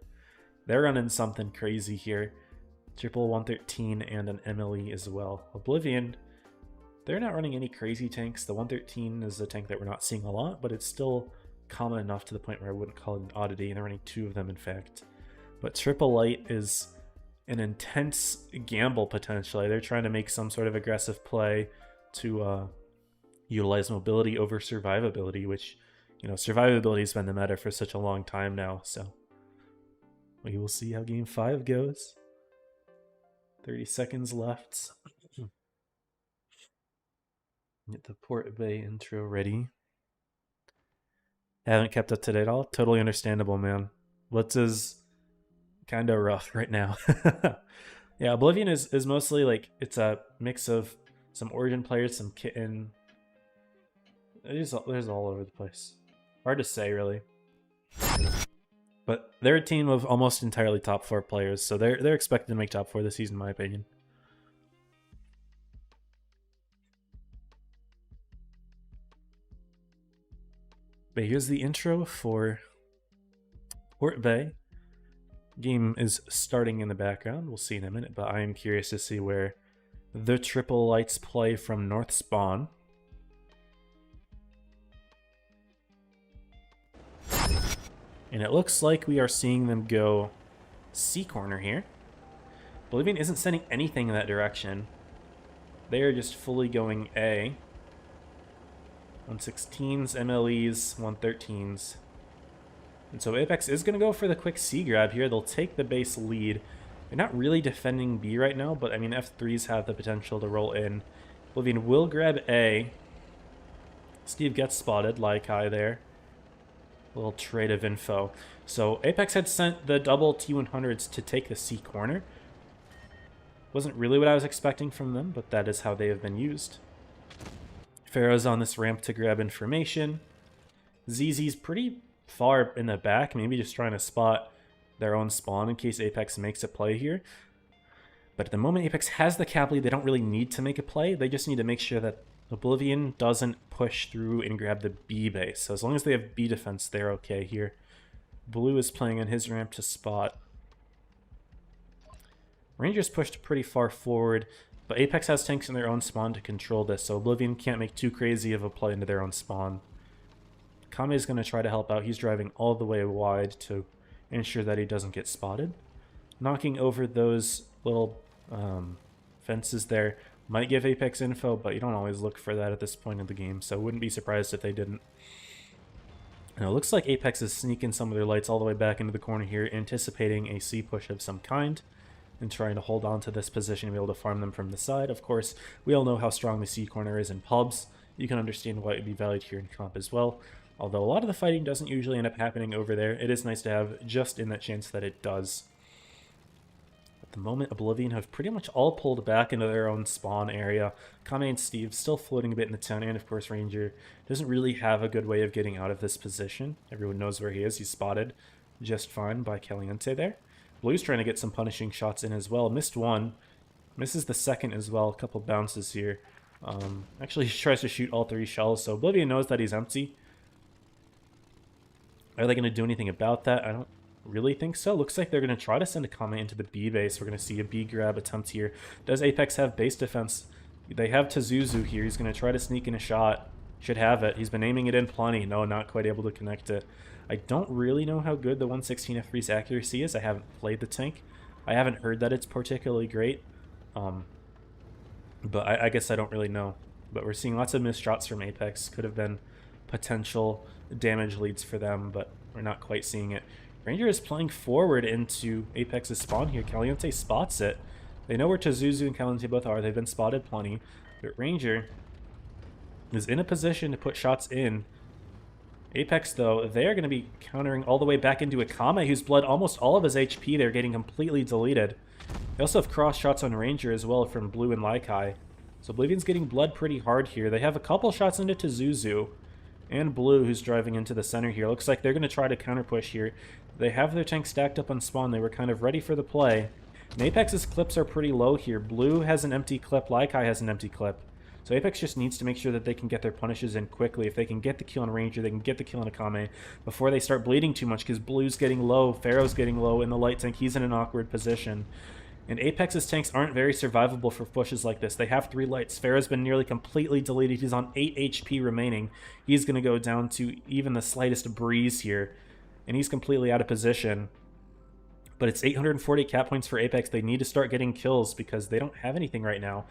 Speaker 1: They're running something crazy here. Triple 113 and an MLE as well. Oblivion, they're not running any crazy tanks. The 113 is a tank that we're not seeing a lot, but it's still common enough to the point where I wouldn't call it an oddity, and they're running 2 of them, in fact. But Triple Light is an intense gamble, potentially. They're trying to make some sort of aggressive play to utilize mobility over survivability, which, you know, survivability has been the meta for such a long time now, so we will see how game 5 goes. 30 seconds left. Get the Port Bay intro ready. Haven't kept up to date at all. Totally understandable, man. Blitz is kind of rough right now. Yeah, Oblivion is mostly like, it's a mix of some Origin players, some Kitten. There's all over the place. Hard to say, really. But they're a team of almost entirely top 4 players, so they're expected to make top 4 this season, in my opinion. But here's the intro for Port Bay. Game is starting in the background. We'll see in a minute, but I am curious to see where the Triple Lights play from North Spawn. And it looks like we are seeing them go C corner here. Oblivion isn't sending anything in that direction. They are just fully going A. 116s, MLEs, 113s. And so Apex is going to go for the quick C grab here. They'll take the base lead. They're not really defending B right now, but I mean, F3s have the potential to roll in. Oblivion will grab A. Steve gets spotted, Laikai there. A little trade of info. So Apex had sent the double T100s to take the C corner. Wasn't really what I was expecting from them, but that is how they have been used. Pharaoh's on this ramp to grab information. ZZ's pretty far in the back, maybe just trying to spot their own spawn in case Apex makes a play here. But at the moment Apex has the cap lead, they don't really need to make a play. They just need to make sure that Oblivion doesn't push through and grab the B base. So as long as they have B defense, they're okay here. Blue is playing on his ramp to spot. Rangers pushed pretty far forward, but Apex has tanks in their own spawn to control this, so Oblivion can't make too crazy of a play into their own spawn. Kame is going to try to help out. He's driving all the way wide to ensure that he doesn't get spotted. Knocking over those little fences there might give Apex info, but you don't always look for that at this point in the game, so wouldn't be surprised if they didn't. And it looks like Apex is sneaking some of their lights all the way back into the corner here, anticipating a C push of some kind, and trying to hold on to this position and be able to farm them from the side. Of course, we all know how strong the C corner is in pubs. You can understand why it would be valued here in comp as well. Although a lot of the fighting doesn't usually end up happening over there, it is nice to have just in that chance that it does. At the moment, Oblivion have pretty much all pulled back into their own spawn area. Kame and Steve still floating a bit in the town, and of course Ranger doesn't really have a good way of getting out of this position. Everyone knows where he is. He's spotted just fine by Caliente there. Blue's trying to get some punishing shots in as well. Missed one. Misses the second as well. A couple bounces here. Actually, he tries to shoot all 3 shells, so Oblivion knows that he's empty. Are they going to do anything about that? I don't really think so. Looks like they're going to try to send a Kame into the B base. We're going to see a B grab attempt here. Does Apex have base defense? They have Tazuzu here. He's going to try to sneak in a shot. Should have it. He's been aiming it in plenty. No, not quite able to connect it. I don't really know how good the 116 F3's accuracy is. I haven't played the tank. I haven't heard that it's particularly great. But I guess I don't really know. But we're seeing lots of missed shots from Apex. Could have been potential damage leads for them, but we're not quite seeing it. Ranger is playing forward into Apex's spawn here. Caliente spots it. They know where Tazuzu and Caliente both are. They've been spotted plenty. But Ranger is in a position to put shots in. Apex, though, they're going to be countering all the way back into a Kame, who's bled almost all of his HP. They're getting completely deleted. They also have cross shots on Ranger as well from Blue and Laikai. So Oblivion's getting bled pretty hard here. They have a couple shots into Tazuzu and Blue, who's driving into the center here. Looks like they're going to try to counter push here. They have their tank stacked up on spawn. They were kind of ready for the play. And Apex's clips are pretty low here. Blue has an empty clip. Laikai has an empty clip. So Apex just needs to make sure that they can get their punishes in quickly. If they can get the kill on Ranger, they can get the kill on Akame before they start bleeding too much, because Blue's getting low, Pharaoh's getting low in the light tank. He's in an awkward position. And Apex's tanks aren't very survivable for pushes like this. They have 3 lights. Pharaoh's been nearly completely deleted. He's on 8 HP remaining. He's going to go down to even the slightest breeze here. And he's completely out of position. But it's 840 cap points for Apex. They need to start getting kills because they don't have anything right now.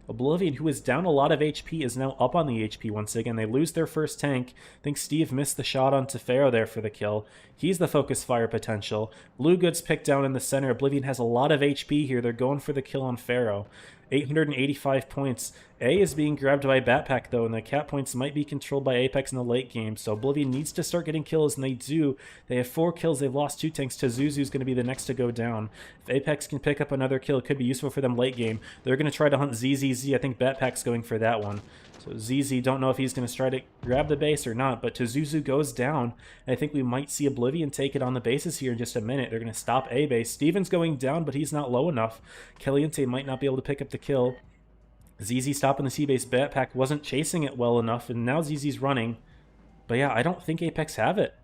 Speaker 1: Oblivion, who is down a lot of HP, is now up on the HP once again. They lose their first tank. I think Steve missed the shot onto Pharaoh there for the kill. He's the focus fire potential. Blue Goods picked down in the center. Oblivion has a lot of HP here. They're going for the kill on Pharaoh. 885 points. A is being grabbed by Batpack, though, and the cap points might be controlled by Apex in the late game, so Oblivion needs to start getting kills, and they do. They have 4 kills. They've lost 2 tanks. Tazuzu's going to be the next to go down. If Apex can pick up another kill, it could be useful for them late game. They're going to try to hunt ZZZ. I think Batpack's going for that one. So ZZ, don't know if he's going to try to grab the base or not, but Tazuzu goes down. And I think we might see Oblivion take it on the bases here in just a minute. They're going to stop A base. Steven's going down, but he's not low enough. Caliente might not be able to pick up the kill. ZZ stopping the C base. Batpack wasn't chasing it well enough, and now ZZ's running. But yeah, I don't think Apex have it.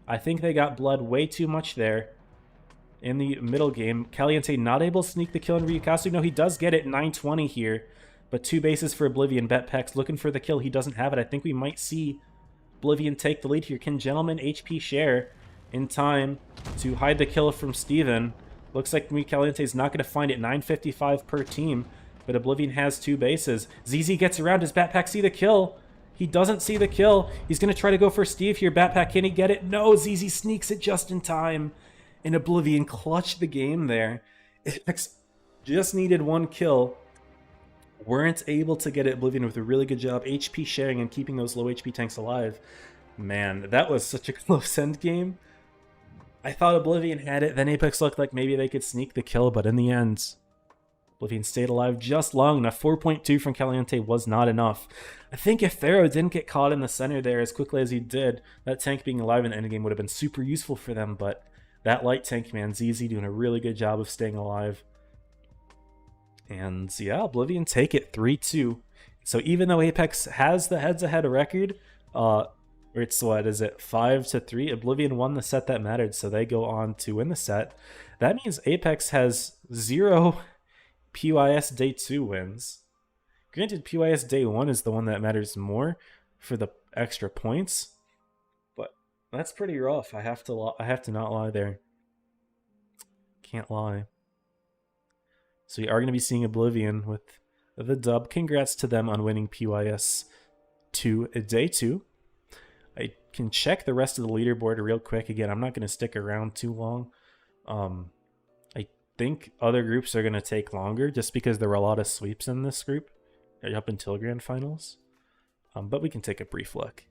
Speaker 1: I think they got blood way too much there in the middle game. Caliente not able to sneak the kill on Ryukasu. No, he does get it, 920 here. But 2 bases for Oblivion. Batpack's looking for the kill. He doesn't have it. I think we might see Oblivion take the lead here. Can Gentleman HP share in time to hide the kill from Steven? Looks like Caliente's not going to find it. 955 per team. But Oblivion has 2 bases. ZZ gets around. Does Batpack see the kill? He doesn't see the kill. He's going to try to go for Steve here. Batpack, can he get it? No, ZZ sneaks it just in time. And Oblivion clutched the game there. Apex just needed 1 kill. Weren't able to get it. Oblivion with a really good job HP sharing and keeping those low HP tanks alive. Man, that was such a close end game. I thought Oblivion had it. Then Apex looked like maybe they could sneak the kill, but in the end, Oblivion stayed alive just long enough. 4.2 from Caliente was not enough. I think if Pharaoh didn't get caught in the center there as quickly as he did, that tank being alive in the endgame would have been super useful for them, but that light tank, man, ZZ doing a really good job of staying alive. And yeah, Oblivion take it 3-2. So even though Apex has the heads-ahead record, it's what is it, 5-3? Oblivion won the set that mattered, so they go on to win the set. That means Apex has 0 PYS Day 2 wins. Granted, PYS Day 1 is the one that matters more for the extra points. That's pretty rough. I have to not lie there. Can't lie. So we are going to be seeing Oblivion with the dub. Congrats to them on winning PYS 2 day 2. I can check the rest of the leaderboard real quick. Again, I'm not going to stick around too long. I think other groups are going to take longer just because there were a lot of sweeps in this group up until grand finals. But we can take a brief look.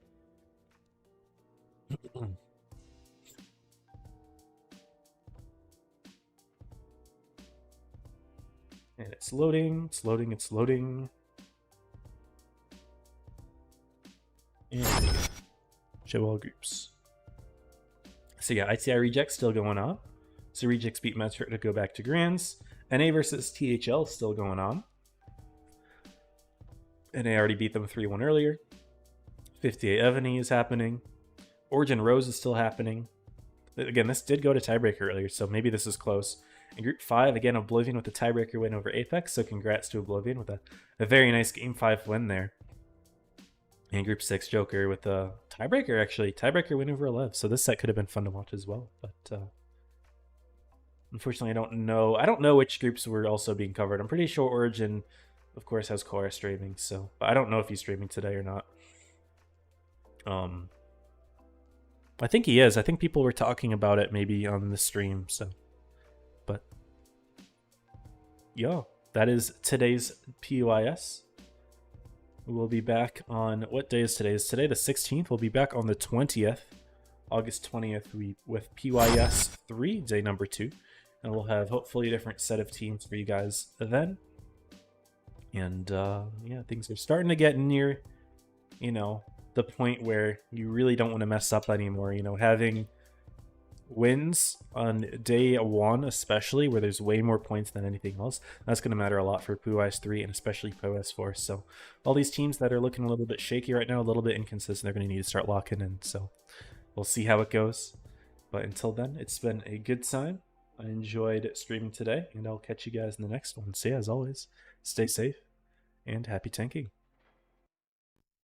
Speaker 1: And it's loading, it's loading, it's loading. And show all groups. So yeah, ITI Rejects still going on. So Rejects beat Metro to go back to Grands. NA versus THL still going on. NA already beat them 3-1 earlier. 58 Evany is happening. Origin Rose is still happening. Again, this did go to tiebreaker earlier, so maybe this is close. In Group 5, again, Oblivion with the tiebreaker win over Apex, so congrats to Oblivion with a very nice Game 5 win there. And Group 6, Joker with a tiebreaker, actually. Tiebreaker win over 11, so this set could have been fun to watch as well. But unfortunately, I don't know which groups were also being covered. I'm pretty sure Origin, of course, has Cora streaming, so but I don't know if he's streaming today or not. I think he is. I think people were talking about it maybe on the stream, so. But yeah, that is today's PYS. We'll be back on, what day is today? Is today the 16th? We'll be back on the 20th, August 20th, with PYS 3, day number 2. And we'll have hopefully a different set of teams for you guys then. And yeah, things are starting to get near, you know, the point where you really don't want to mess up anymore. You know, having wins on day 1, especially where there's way more points than anything else, that's going to matter a lot for PYS 3 and especially PYS 4. So all these teams that are looking a little bit shaky right now, a little bit inconsistent, they're going to need to start locking in. So we'll see how it goes. But until then, it's been a good time. I enjoyed streaming today, and I'll catch you guys in the next one. So yeah, as always, stay safe and happy tanking.